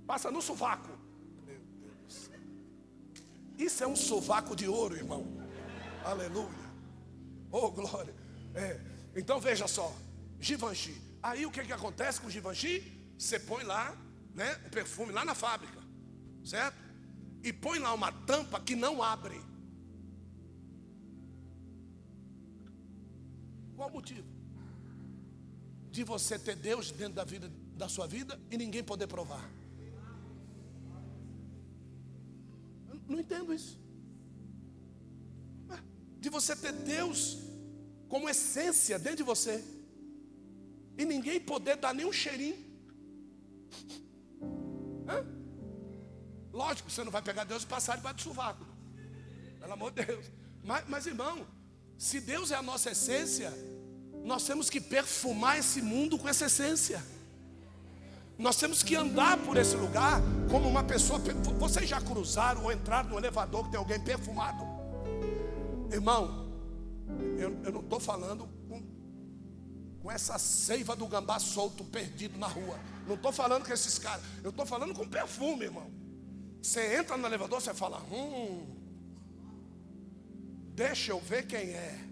Passa no sovaco. Meu Deus do céu. Isso é um sovaco de ouro, irmão. Aleluia. Oh, glória. Então veja só. Givenchy. Aí o que acontece com o Givenchy? Você põe lá, né, o perfume lá na fábrica, certo? E põe lá uma tampa que não abre. Qual o motivo? De você ter Deus dentro da sua vida e ninguém poder provar. Eu não entendo isso. De você ter Deus como essência dentro de você e ninguém poder dar nem um cheirinho. Lógico que você não vai pegar Deus e passar debaixo do sovaco, pelo amor de Deus. Mas irmão, se Deus é a nossa essência, nós temos que perfumar esse mundo com essa essência. Nós temos que andar por esse lugar como uma pessoa. Vocês já cruzaram ou entraram no elevador que tem alguém perfumado? Irmão, eu não estou falando com essa seiva do gambá solto, perdido na rua. Não estou falando com esses caras. Eu estou falando com perfume, irmão. Você entra no elevador, você fala, deixa eu ver quem é.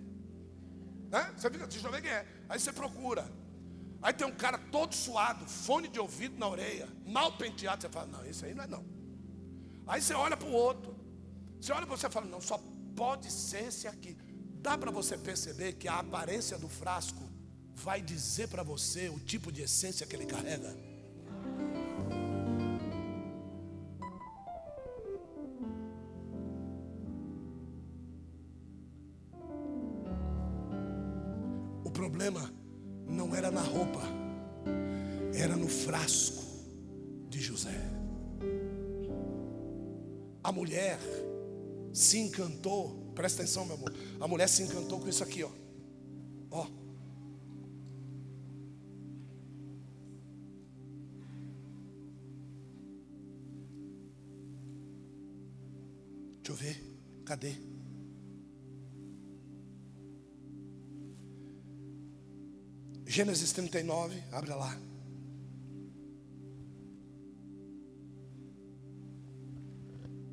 Né? Você fica, deixa eu ver quem é. Aí você procura. Aí tem um cara todo suado, fone de ouvido na orelha, mal penteado. Você fala, não, esse aí não é não. Aí você olha para o outro. Você olha para você e fala, não, só pode ser esse aqui. Dá para você perceber que a aparência do frasco vai dizer para você o tipo de essência que ele carrega. O problema não era na roupa, era no frasco de José. A mulher se encantou, presta atenção, meu amor. A mulher se encantou com isso aqui, ó. Ó. Deixa eu ver, cadê? Gênesis 39, abre lá.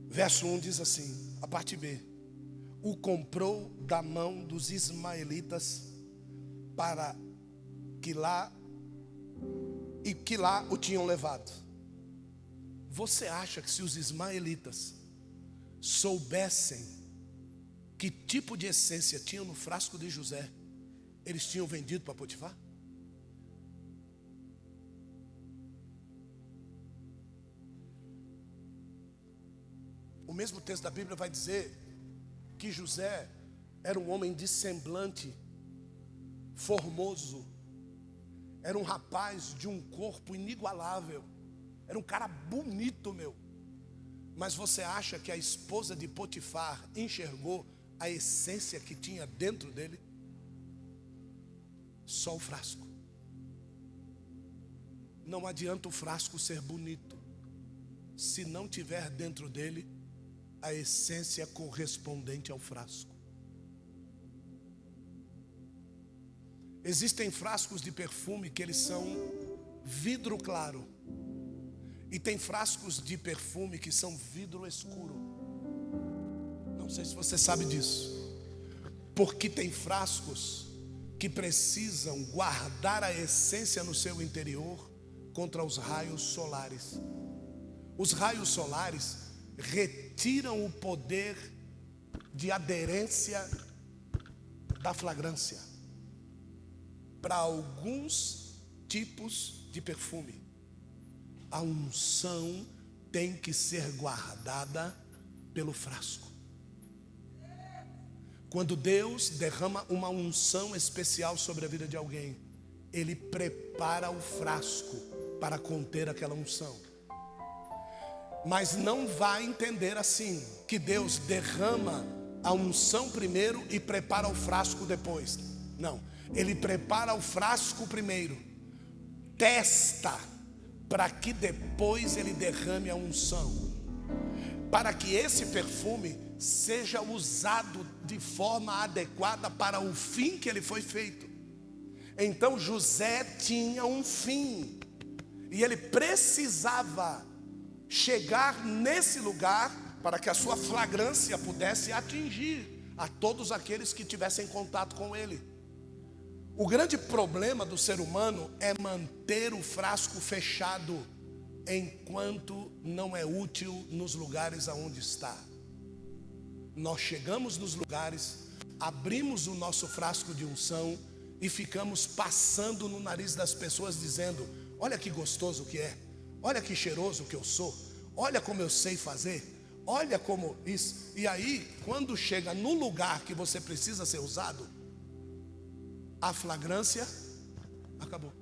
Verso 1 diz assim, a parte B: o comprou da mão dos ismaelitas para que lá o tinham levado. Você acha que se os ismaelitas soubessem que tipo de essência tinham no frasco de José, eles tinham vendido para Potifar? O mesmo texto da Bíblia vai dizer que José era um homem de semblante formoso, era um rapaz de um corpo inigualável, era um cara bonito, meu. Mas você acha que a esposa de Potifar enxergou a essência que tinha dentro dele? Só o frasco. Não adianta o frasco ser bonito se não tiver dentro dele a essência correspondente ao frasco. Existem frascos de perfume que eles são vidro claro, e tem frascos de perfume que são vidro escuro. Não sei se você sabe disso, porque tem frascos que precisam guardar a essência no seu interior contra os raios solares. Os raios solares retiram o poder de aderência da fragrância para alguns tipos de perfume. A unção tem que ser guardada pelo frasco. Quando Deus derrama uma unção especial sobre a vida de alguém, Ele prepara o frasco para conter aquela unção. Mas não vai entender assim, que Deus derrama a unção primeiro e prepara o frasco depois. Não, Ele prepara o frasco primeiro, testa, para que depois Ele derrame a unção, para que esse perfume seja usado de forma adequada para o fim que ele foi feito. Então José tinha um fim, e ele precisava chegar nesse lugar para que a sua fragrância pudesse atingir a todos aqueles que tivessem contato com ele. O grande problema do ser humano é manter o frasco fechado enquanto não é útil nos lugares aonde está. Nós chegamos nos lugares, abrimos o nosso frasco de unção e ficamos passando no nariz das pessoas dizendo: olha que gostoso que é, olha que cheiroso que eu sou, olha como eu sei fazer, olha como isso. E aí, quando chega no lugar que você precisa ser usado, a flagrância acabou.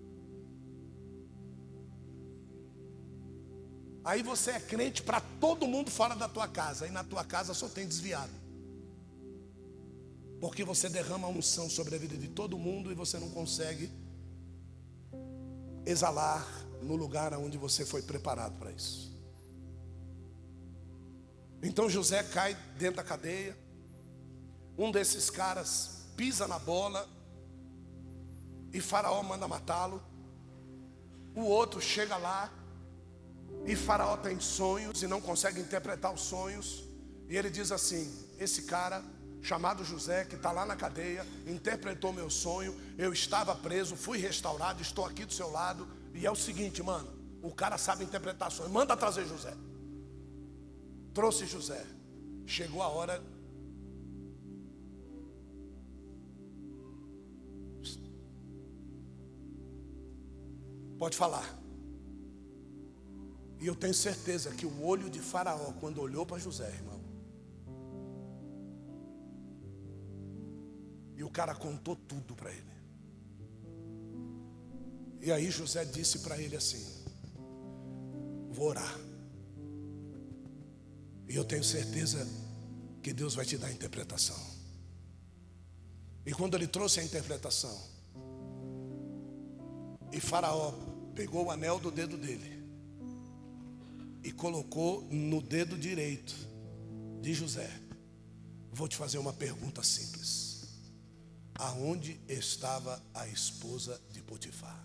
Aí você é crente para todo mundo fora da tua casa, e na tua casa só tem desviado, porque você derrama a unção sobre a vida de todo mundo e você não consegue exalar no lugar onde você foi preparado para isso. Então José cai dentro da cadeia. Um desses caras pisa na bola e Faraó manda matá-lo. O outro chega lá e Faraó tem sonhos e não consegue interpretar os sonhos, e ele diz assim: esse cara chamado José, que está lá na cadeia, interpretou meu sonho, eu estava preso, fui restaurado, estou aqui do seu lado, e é o seguinte, mano, o cara sabe interpretar sonhos, manda trazer José. Trouxe José. Chegou a hora. Pode falar. E eu tenho certeza que o olho de Faraó, quando olhou para José, irmão, e o cara contou tudo para ele. E aí José disse para ele assim: vou orar, e eu tenho certeza que Deus vai te dar a interpretação. E quando ele trouxe a interpretação, e Faraó pegou o anel do dedo dele e colocou no dedo direito de José. Vou te fazer uma pergunta simples: aonde estava a esposa de Potifar?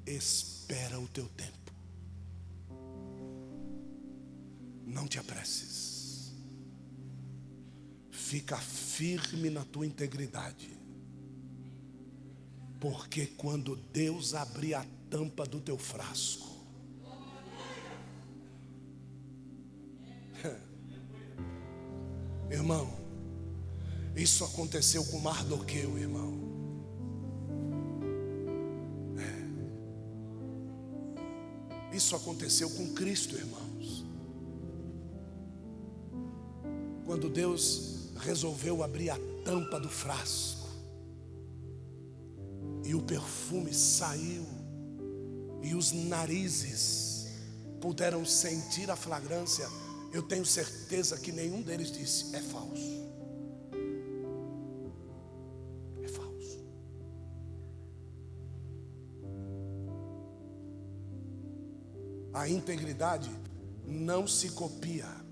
Espera o teu tempo, não te apresses. Fica firme na tua integridade, porque quando Deus abrir a tampa do teu frasco, irmão, isso aconteceu com Mardoqueu, irmão. Isso aconteceu com Cristo, irmãos. Quando Deus resolveu abrir a tampa do frasco, e o perfume saiu, e os narizes puderam sentir a fragrância, eu tenho certeza que nenhum deles disse: é falso. É falso. A integridade não se copia.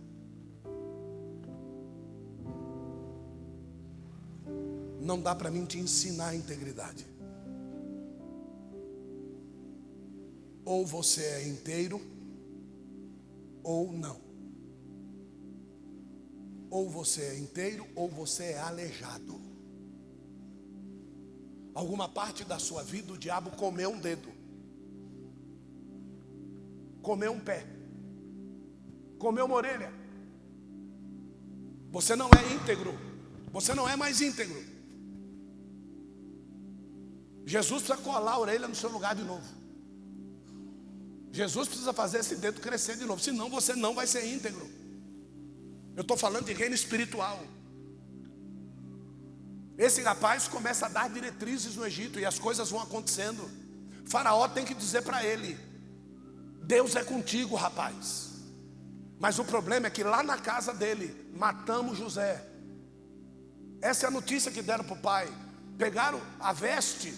Não dá para mim te ensinar a integridade. Ou você é inteiro, ou não. Ou você é inteiro, ou você é aleijado. Alguma parte da sua vida o diabo comeu um dedo, comeu um pé, comeu uma orelha. Você não é íntegro. Você não é mais íntegro. Jesus precisa colar a orelha no seu lugar de novo. Jesus precisa fazer esse dedo crescer de novo, senão você não vai ser íntegro. Eu estou falando de reino espiritual. Esse rapaz começa a dar diretrizes no Egito e as coisas vão acontecendo. Faraó tem que dizer para ele: Deus é contigo, rapaz. Mas o problema é que lá na casa dele matamos José. Essa é a notícia que deram para o pai. Pegaram a veste,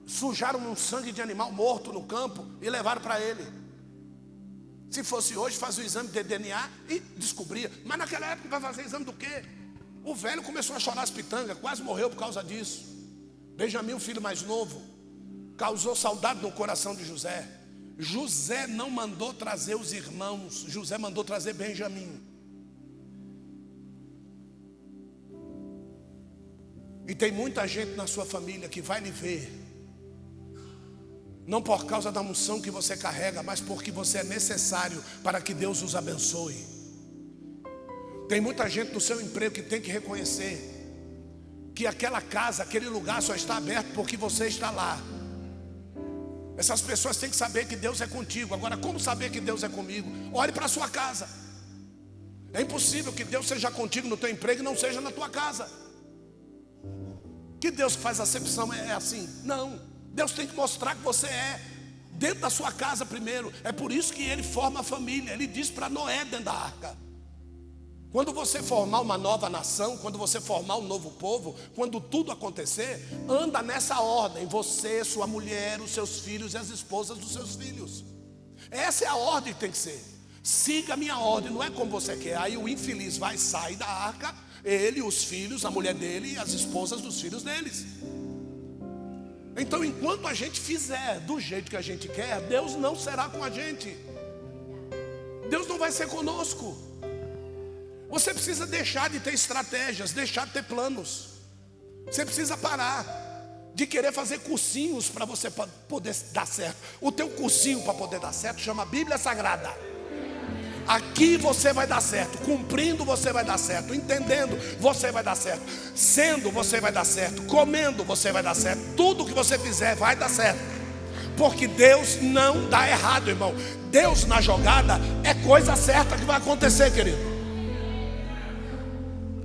sujaram um sangue de animal morto no campo e levaram para ele. Se fosse hoje, fazia o exame de DNA e descobria. Mas naquela época vai fazer exame do quê? O velho começou a chorar as pitangas, quase morreu por causa disso. Benjamim, o filho mais novo, causou saudade no coração de José. José não mandou trazer os irmãos, José mandou trazer Benjamim. E tem muita gente na sua família que vai lhe ver, não por causa da unção que você carrega, mas porque você é necessário para que Deus os abençoe. Tem muita gente no seu emprego que tem que reconhecer que aquela casa, aquele lugar só está aberto porque você está lá. Essas pessoas têm que saber que Deus é contigo. Agora, como saber que Deus é comigo? Olhe para a sua casa. É impossível que Deus seja contigo no teu emprego e não seja na tua casa. Que Deus que faz acepção é assim? Não, Deus tem que mostrar que você é dentro da sua casa primeiro. É por isso que Ele forma a família. Ele diz para Noé dentro da arca: quando você formar uma nova nação, quando você formar um novo povo, quando tudo acontecer, anda nessa ordem: você, sua mulher, os seus filhos e as esposas dos seus filhos. Essa é a ordem que tem que ser. Siga a minha ordem, não é como você quer. Aí o infeliz vai sair da arca, ele, os filhos, a mulher dele e as esposas dos filhos deles. Então, enquanto a gente fizer do jeito que a gente quer, Deus não será com a gente. Deus não vai ser conosco. Você precisa deixar de ter estratégias, deixar de ter planos. Você precisa parar de querer fazer cursinhos para você poder dar certo. O teu cursinho para poder dar certo chama Bíblia Sagrada. Aqui você vai dar certo, cumprindo você vai dar certo, entendendo você vai dar certo, sendo você vai dar certo, comendo você vai dar certo. Tudo que você fizer vai dar certo, porque Deus não dá errado, irmão. Deus na jogada é coisa certa que vai acontecer, querido.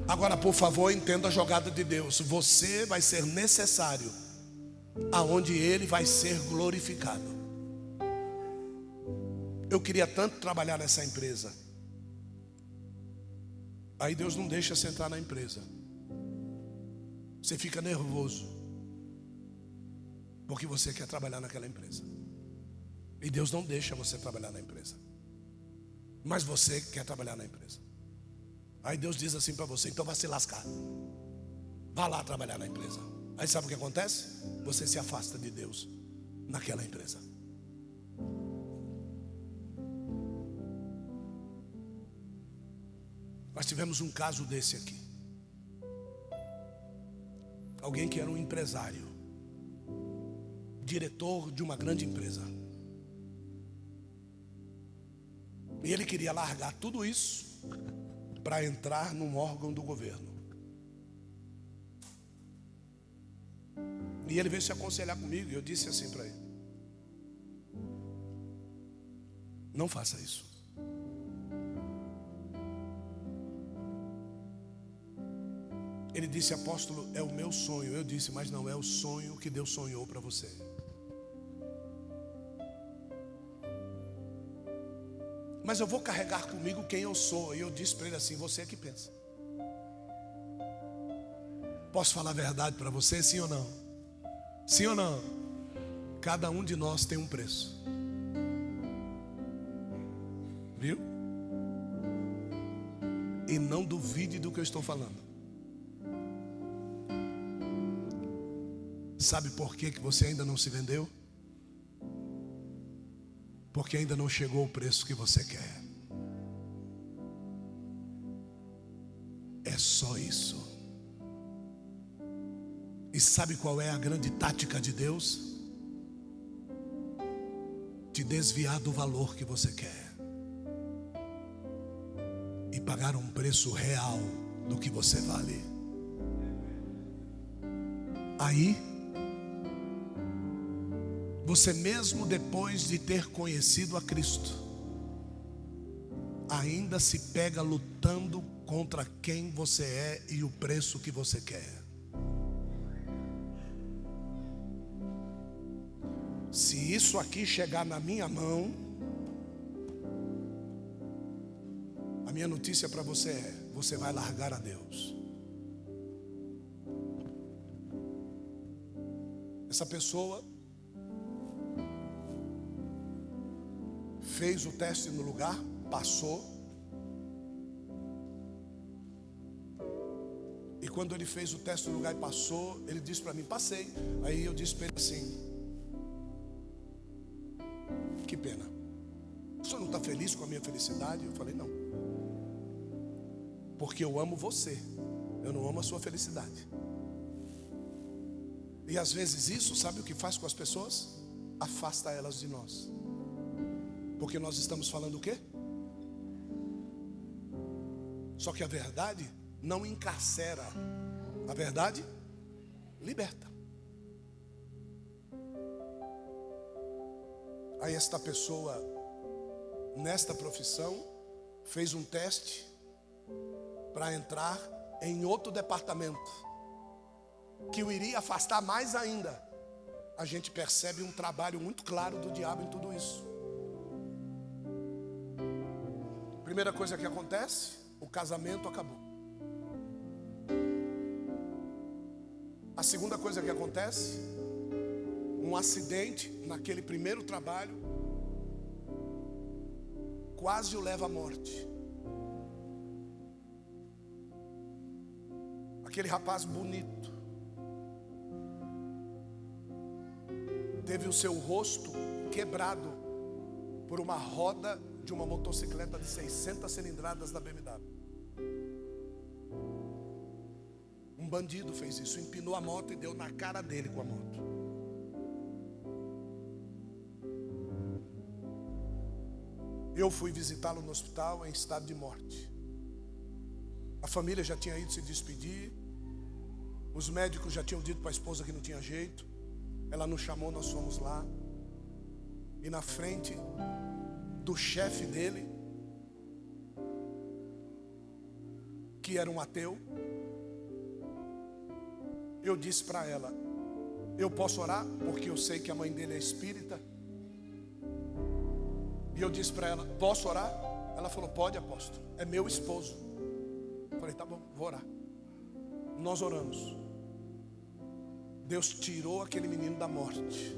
Agora, por favor, entenda a jogada de Deus. Você vai ser necessário aonde Ele vai ser glorificado. Eu queria tanto trabalhar nessa empresa. Aí Deus não deixa você entrar na empresa. Você fica nervoso, porque você quer trabalhar naquela empresa. E Deus não deixa você trabalhar na empresa, mas você quer trabalhar na empresa. Aí Deus diz assim para você: então vai se lascar, vá lá trabalhar na empresa. Aí sabe o que acontece? Você se afasta de Deus naquela empresa. Nós tivemos um caso desse aqui. Alguém que era um empresário, diretor de uma grande empresa. E ele queria largar tudo isso para entrar num órgão do governo. E ele veio se aconselhar comigo e eu disse assim para ele: não faça isso. Ele disse: apóstolo, é o meu sonho. Eu disse: mas não é o sonho que Deus sonhou para você. Mas eu vou carregar comigo quem eu sou. E eu disse para ele assim: você é que pensa. Posso falar a verdade para você, sim ou não? Sim ou não? Cada um de nós tem um preço. Viu? E não duvide do que eu estou falando. Sabe por que você ainda não se vendeu? Porque ainda não chegou o preço que você quer. É só isso. E sabe qual é a grande tática de Deus? Te desviar do valor que você quer e pagar um preço real do que você vale. Aí você mesmo depois de ter conhecido a Cristo, ainda se pega lutando contra quem você é e o preço que você quer. Se isso aqui chegar na minha mão, a minha notícia para você é: você vai largar a Deus. Essa pessoa fez o teste no lugar, passou. E quando ele fez o teste no lugar e passou, ele disse para mim: passei. Aí eu disse para ele assim: que pena, o senhor não está feliz com a minha felicidade? Eu falei: não, porque eu amo você, eu não amo a sua felicidade. E às vezes isso, sabe o que faz com as pessoas? Afasta elas de nós. Porque nós estamos falando o quê? Só que a verdade não encarcera, a verdade liberta. Aí esta pessoa, nesta profissão, fez um teste para entrar em outro departamento, que o iria afastar mais ainda. A gente percebe um trabalho muito claro do diabo em tudo isso. Primeira coisa que acontece, o casamento acabou. A segunda coisa que acontece, um acidente naquele primeiro trabalho quase o leva à morte. Aquele rapaz bonito teve o seu rosto quebrado por uma roda de uma motocicleta de 600 cilindradas da BMW. Um bandido fez isso, empinou a moto e deu na cara dele com a moto. Eu fui visitá-lo no hospital em estado de morte. A família já tinha ido se despedir. Os médicos já tinham dito para a esposa que não tinha jeito. Ela nos chamou, nós fomos lá. E na frente do chefe dele, que era um ateu, eu disse para ela: eu posso orar? Porque eu sei que a mãe dele é espírita. E eu disse para ela: posso orar? Ela falou: pode, apóstolo, é meu esposo. Eu falei: tá bom, vou orar. Nós oramos. Deus tirou aquele menino da morte,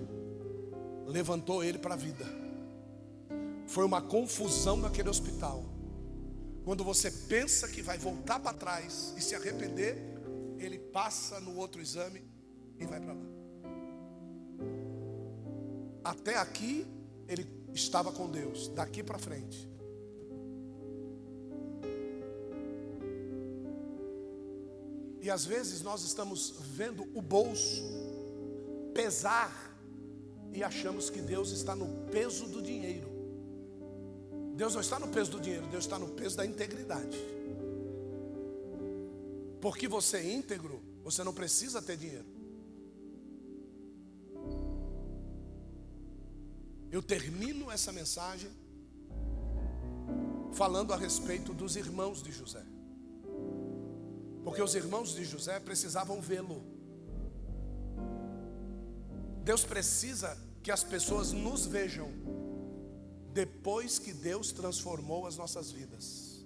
levantou ele para a vida. Foi uma confusão naquele hospital. Quando você pensa que vai voltar para trás e se arrepender, ele passa no outro exame e vai para lá. Até aqui ele estava com Deus, daqui para frente. E às vezes nós estamos vendo o bolso pesar e achamos que Deus está no peso do dinheiro. Deus não está no peso do dinheiro, Deus está no peso da integridade. Porque você é íntegro, você não precisa ter dinheiro. Eu termino essa mensagem falando a respeito dos irmãos de José. Porque os irmãos de José precisavam vê-lo. Deus precisa que as pessoas nos vejam depois que Deus transformou as nossas vidas.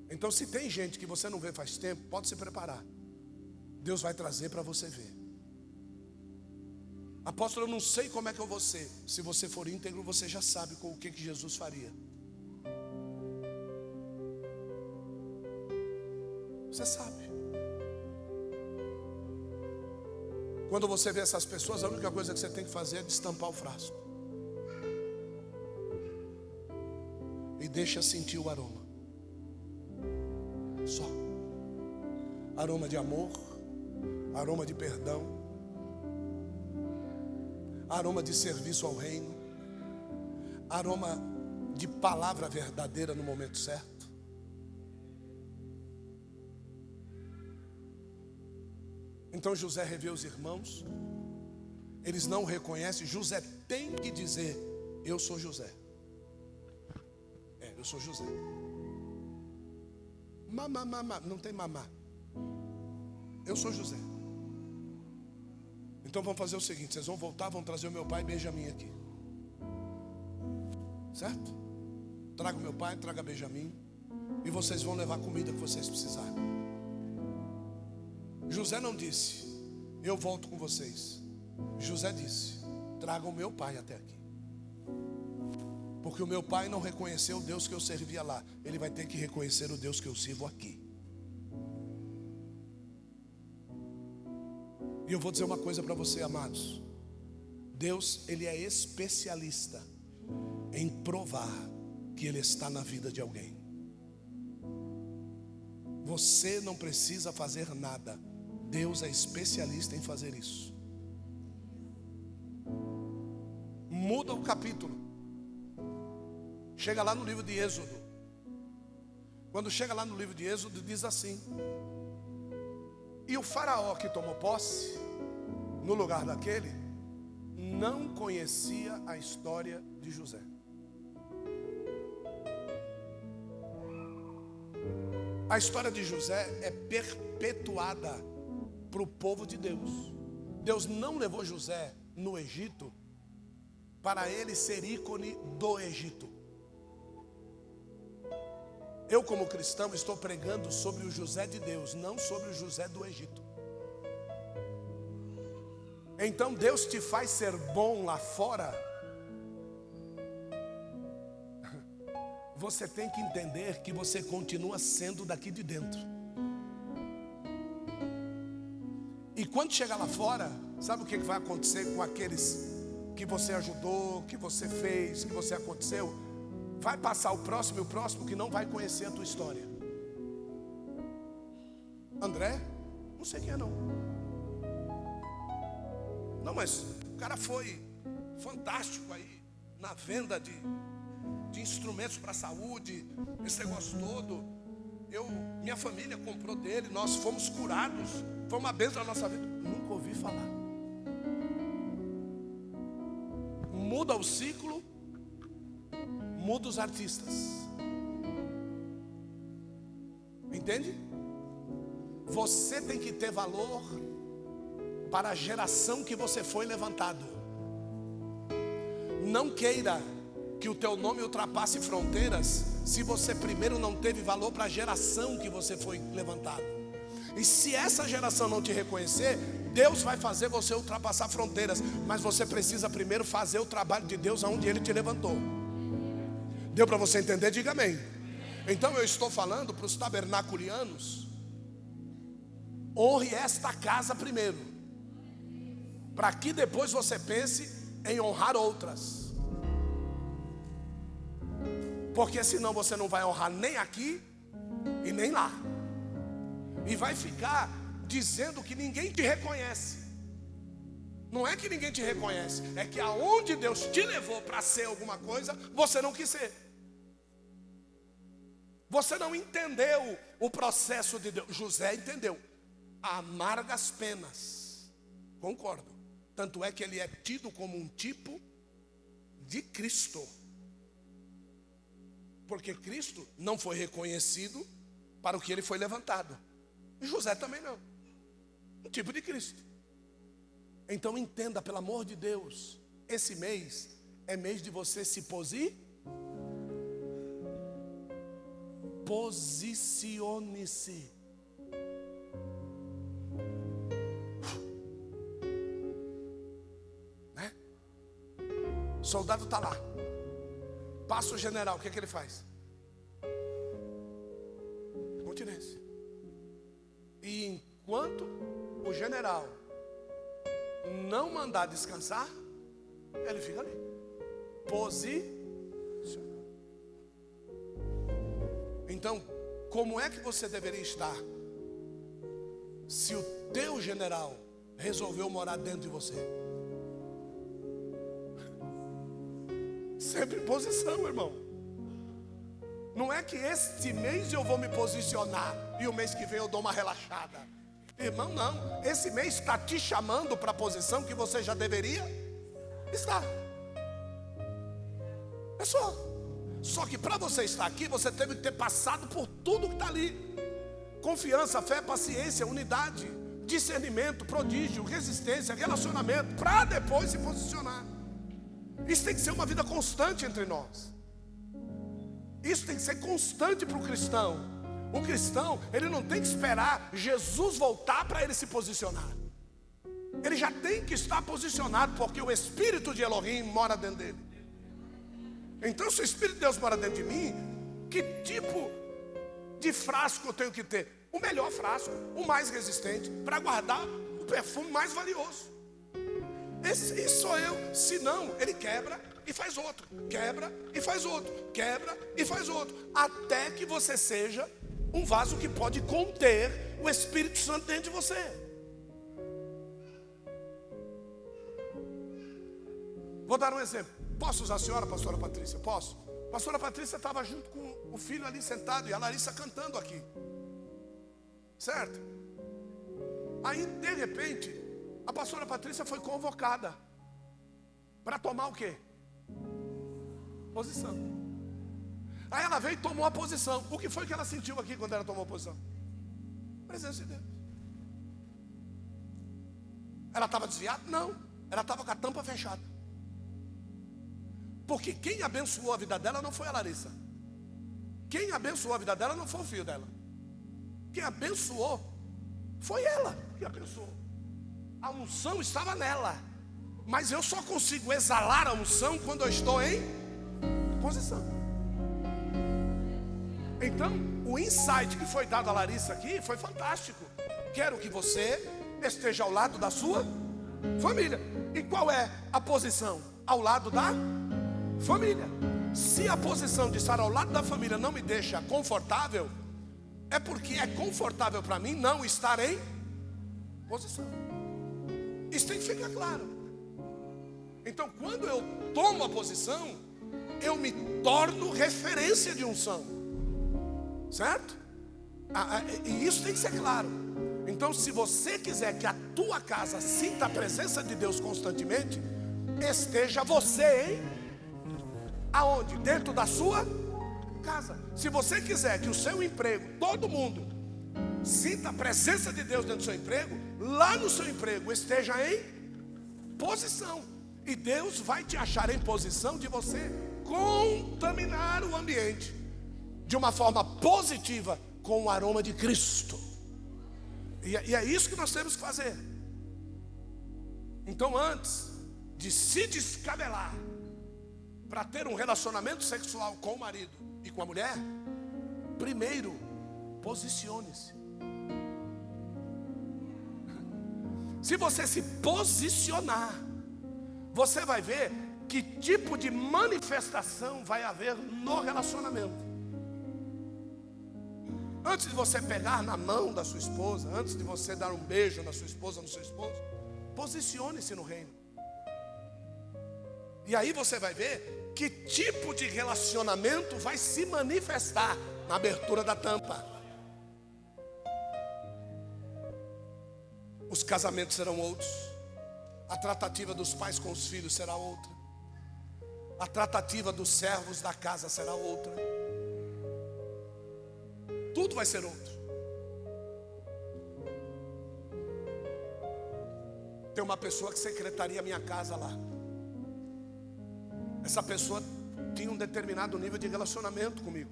Então, se tem gente que você não vê faz tempo, pode se preparar. Deus vai trazer para você ver. Apóstolo, eu não sei como é que eu vou ser. Se você for íntegro, você já sabe com o que Jesus faria. Você sabe. Quando você vê essas pessoas, a única coisa que você tem que fazer é destampar o frasco e deixa sentir o aroma. Só aroma de amor, aroma de perdão, aroma de serviço ao reino, aroma de palavra verdadeira no momento certo. Então José revê os irmãos eles não reconhecem, José tem que dizer: eu sou José. Eu sou José. Mamá, não tem mamá. Eu sou José. Então vamos fazer o seguinte: vocês vão voltar, vão trazer o meu pai Benjamim aqui. Certo? Traga o meu pai, traga Benjamim, e vocês vão levar a comida que vocês precisarem. José não disse: eu volto com vocês. José disse: tragam o meu pai até aqui. Porque o meu pai não reconheceu o Deus que eu servia lá. Ele vai ter que reconhecer o Deus que eu sirvo aqui. E eu vou dizer uma coisa para você, amados. Deus, Ele é especialista em provar que Ele está na vida de alguém. Você não precisa fazer nada. Deus é especialista em fazer isso. Muda o capítulo. Chega lá no livro de Êxodo. Quando chega lá no livro de Êxodo, diz assim: e o faraó que tomou posse no lugar daquele não conhecia a história de José. A história de José é perpetuada para o povo de Deus. Deus não levou José no Egito para ele ser ícone do Egito. Eu, como cristão, estou pregando sobre o José de Deus, não sobre o José do Egito. Então Deus te faz ser bom lá fora. Você tem que entender que você continua sendo daqui de dentro. E quando chegar lá fora, sabe o que vai acontecer com aqueles que você ajudou, que você fez, que você aconteceu? Vai passar o próximo, e o próximo que não vai conhecer a tua história. André? Não sei quem é não. Não, mas o cara foi fantástico aí na venda de instrumentos para a saúde, esse negócio todo. Minha família comprou dele, nós fomos curados, foi uma bênção na nossa vida. Nunca ouvi falar. Muda o ciclo, muda os artistas. Entende? Você tem que ter valor para a geração que você foi levantado. Não queira que o teu nome ultrapasse fronteiras se você primeiro não teve valor para a geração que você foi levantado. E se essa geração não te reconhecer, Deus vai fazer você ultrapassar fronteiras, mas você precisa primeiro fazer o trabalho de Deus aonde Ele te levantou. Deu para você entender? Diga amém. Então eu estou falando para os tabernaculianos: honre esta casa primeiro, para que depois você pense em honrar outras. Porque senão você não vai honrar nem aqui e nem lá. E vai ficar dizendo que ninguém te reconhece. Não é que ninguém te reconhece, é que aonde Deus te levou para ser alguma coisa, você não quis ser. Você não entendeu o processo de Deus. José entendeu. Amargas penas. Concordo. Tanto é que ele é tido como um tipo de Cristo. Porque Cristo não foi reconhecido para o que ele foi levantado. E José também não. Um tipo de Cristo. Então entenda, pelo amor de Deus, esse mês é mês de você se posicione-se. Né? O soldado está lá. Passa o general, o que ele faz? Continência. E enquanto o general não mandar descansar, ele fica ali, posicionado. Então, como é que você deveria estar se o teu general resolveu morar dentro de você? Sempre em posição, irmão. Não é que este mês eu vou me posicionar e o mês que vem eu dou uma relaxada. Irmão, não. Esse mês está te chamando para a posição que você já deveria estar. É só. Só que para você estar aqui, você teve que ter passado por tudo que está ali. Confiança, fé, paciência, unidade, discernimento, prodígio, resistência, relacionamento, para depois se posicionar. Isso tem que ser uma vida constante entre nós. Isso tem que ser constante para o cristão. O cristão, ele não tem que esperar Jesus voltar para ele se posicionar. Ele já tem que estar posicionado, porque o Espírito de Elohim mora dentro dele. Então, se o Espírito de Deus mora dentro de mim, que tipo de frasco eu tenho que ter? O melhor frasco, o mais resistente, para guardar o perfume mais valioso. Esse sou eu. Se não, ele quebra e faz outro, quebra e faz outro, quebra e faz outro, até que você seja um vaso que pode conter o Espírito Santo dentro de você. Vou dar um exemplo. Posso usar a senhora, pastora Patrícia? Posso? Pastora Patrícia estava junto com o filho ali sentado e a Larissa cantando aqui. Certo? Aí, de repente, a pastora Patrícia foi convocada para tomar o quê? Posição. Aí ela veio e tomou a posição. O que foi que ela sentiu aqui quando ela tomou a posição? Presença de Deus. Ela estava desviada? Não. Ela estava com a tampa fechada. Porque quem abençoou a vida dela não foi a Larissa. Quem abençoou a vida dela não foi o filho dela. Quem abençoou foi ela que abençoou. A unção estava nela. Mas eu só consigo exalar a unção quando eu estou em posição. Então, o insight que foi dado a Larissa aqui foi fantástico. Quero que você esteja ao lado da sua família. E qual é a posição? Ao lado da família. Se a posição de estar ao lado da família não me deixa confortável, é porque é confortável para mim não estar em posição. Isso tem que ficar claro. Então, quando eu tomo a posição, eu me torno referência de unção. Certo? E isso tem que ser claro. Então, se você quiser que a tua casa sinta a presença de Deus constantemente, esteja você em aonde? Dentro da sua casa. Se você quiser que o seu emprego, todo mundo sinta a presença de Deus dentro do seu emprego, lá no seu emprego esteja em posição. E Deus vai te achar em posição de você contaminar o ambiente de uma forma positiva com o aroma de Cristo. E é isso que nós temos que fazer. Então, antes de se descabelar para ter um relacionamento sexual com o marido e com a mulher, primeiro posicione-se. Se você se posicionar, você vai ver que tipo de manifestação vai haver no relacionamento. Antes de você pegar na mão da sua esposa, antes de você dar um beijo na sua esposa, no seu esposo, posicione-se no reino. E aí você vai ver que tipo de relacionamento vai se manifestar na abertura da tampa. Os casamentos serão outros. A tratativa dos pais com os filhos será outra. A tratativa dos servos da casa será outra. Tudo vai ser outro. Tem uma pessoa que secretaria a minha casa lá. Essa pessoa tinha um determinado nível de relacionamento comigo.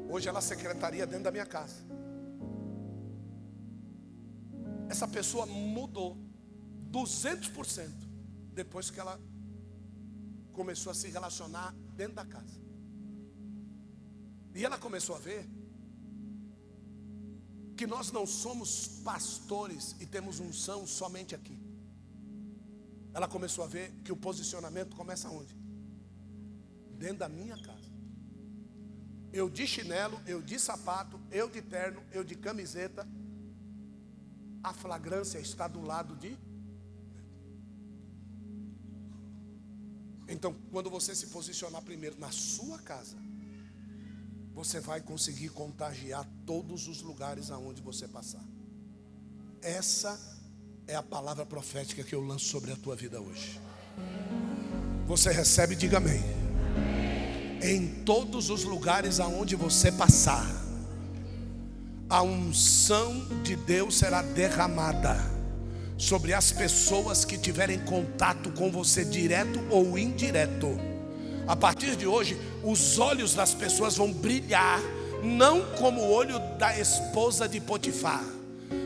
Hoje ela secretaria dentro da minha casa. Essa pessoa mudou 200% depois que ela começou a se relacionar dentro da casa. E ela começou a ver que nós não somos pastores e temos unção somente aqui. Ela começou a ver que o posicionamento começa onde? Dentro da minha casa. Eu de chinelo, eu de sapato, eu de terno, eu de camiseta. A flagrância está do lado de... Então, quando você se posicionar primeiro na sua casa, você vai conseguir contagiar todos os lugares aonde você passar. Essa é a palavra profética que eu lanço sobre a tua vida hoje. Você recebe, diga amém. Em todos os lugares aonde você passar, a unção de Deus será derramada sobre as pessoas que tiverem contato com você, direto ou indireto. A partir de hoje, os olhos das pessoas vão brilhar, não como o olho da esposa de Potifar,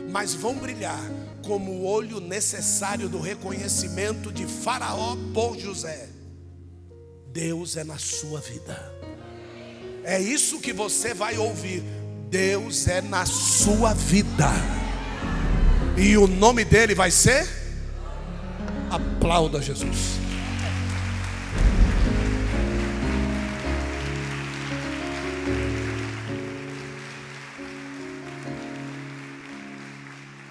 mas vão brilhar como o olho necessário do reconhecimento de Faraó por José. Deus é na sua vida. É isso que você vai ouvir. Deus é na sua vida. E o nome dele vai ser? Aplauda Jesus.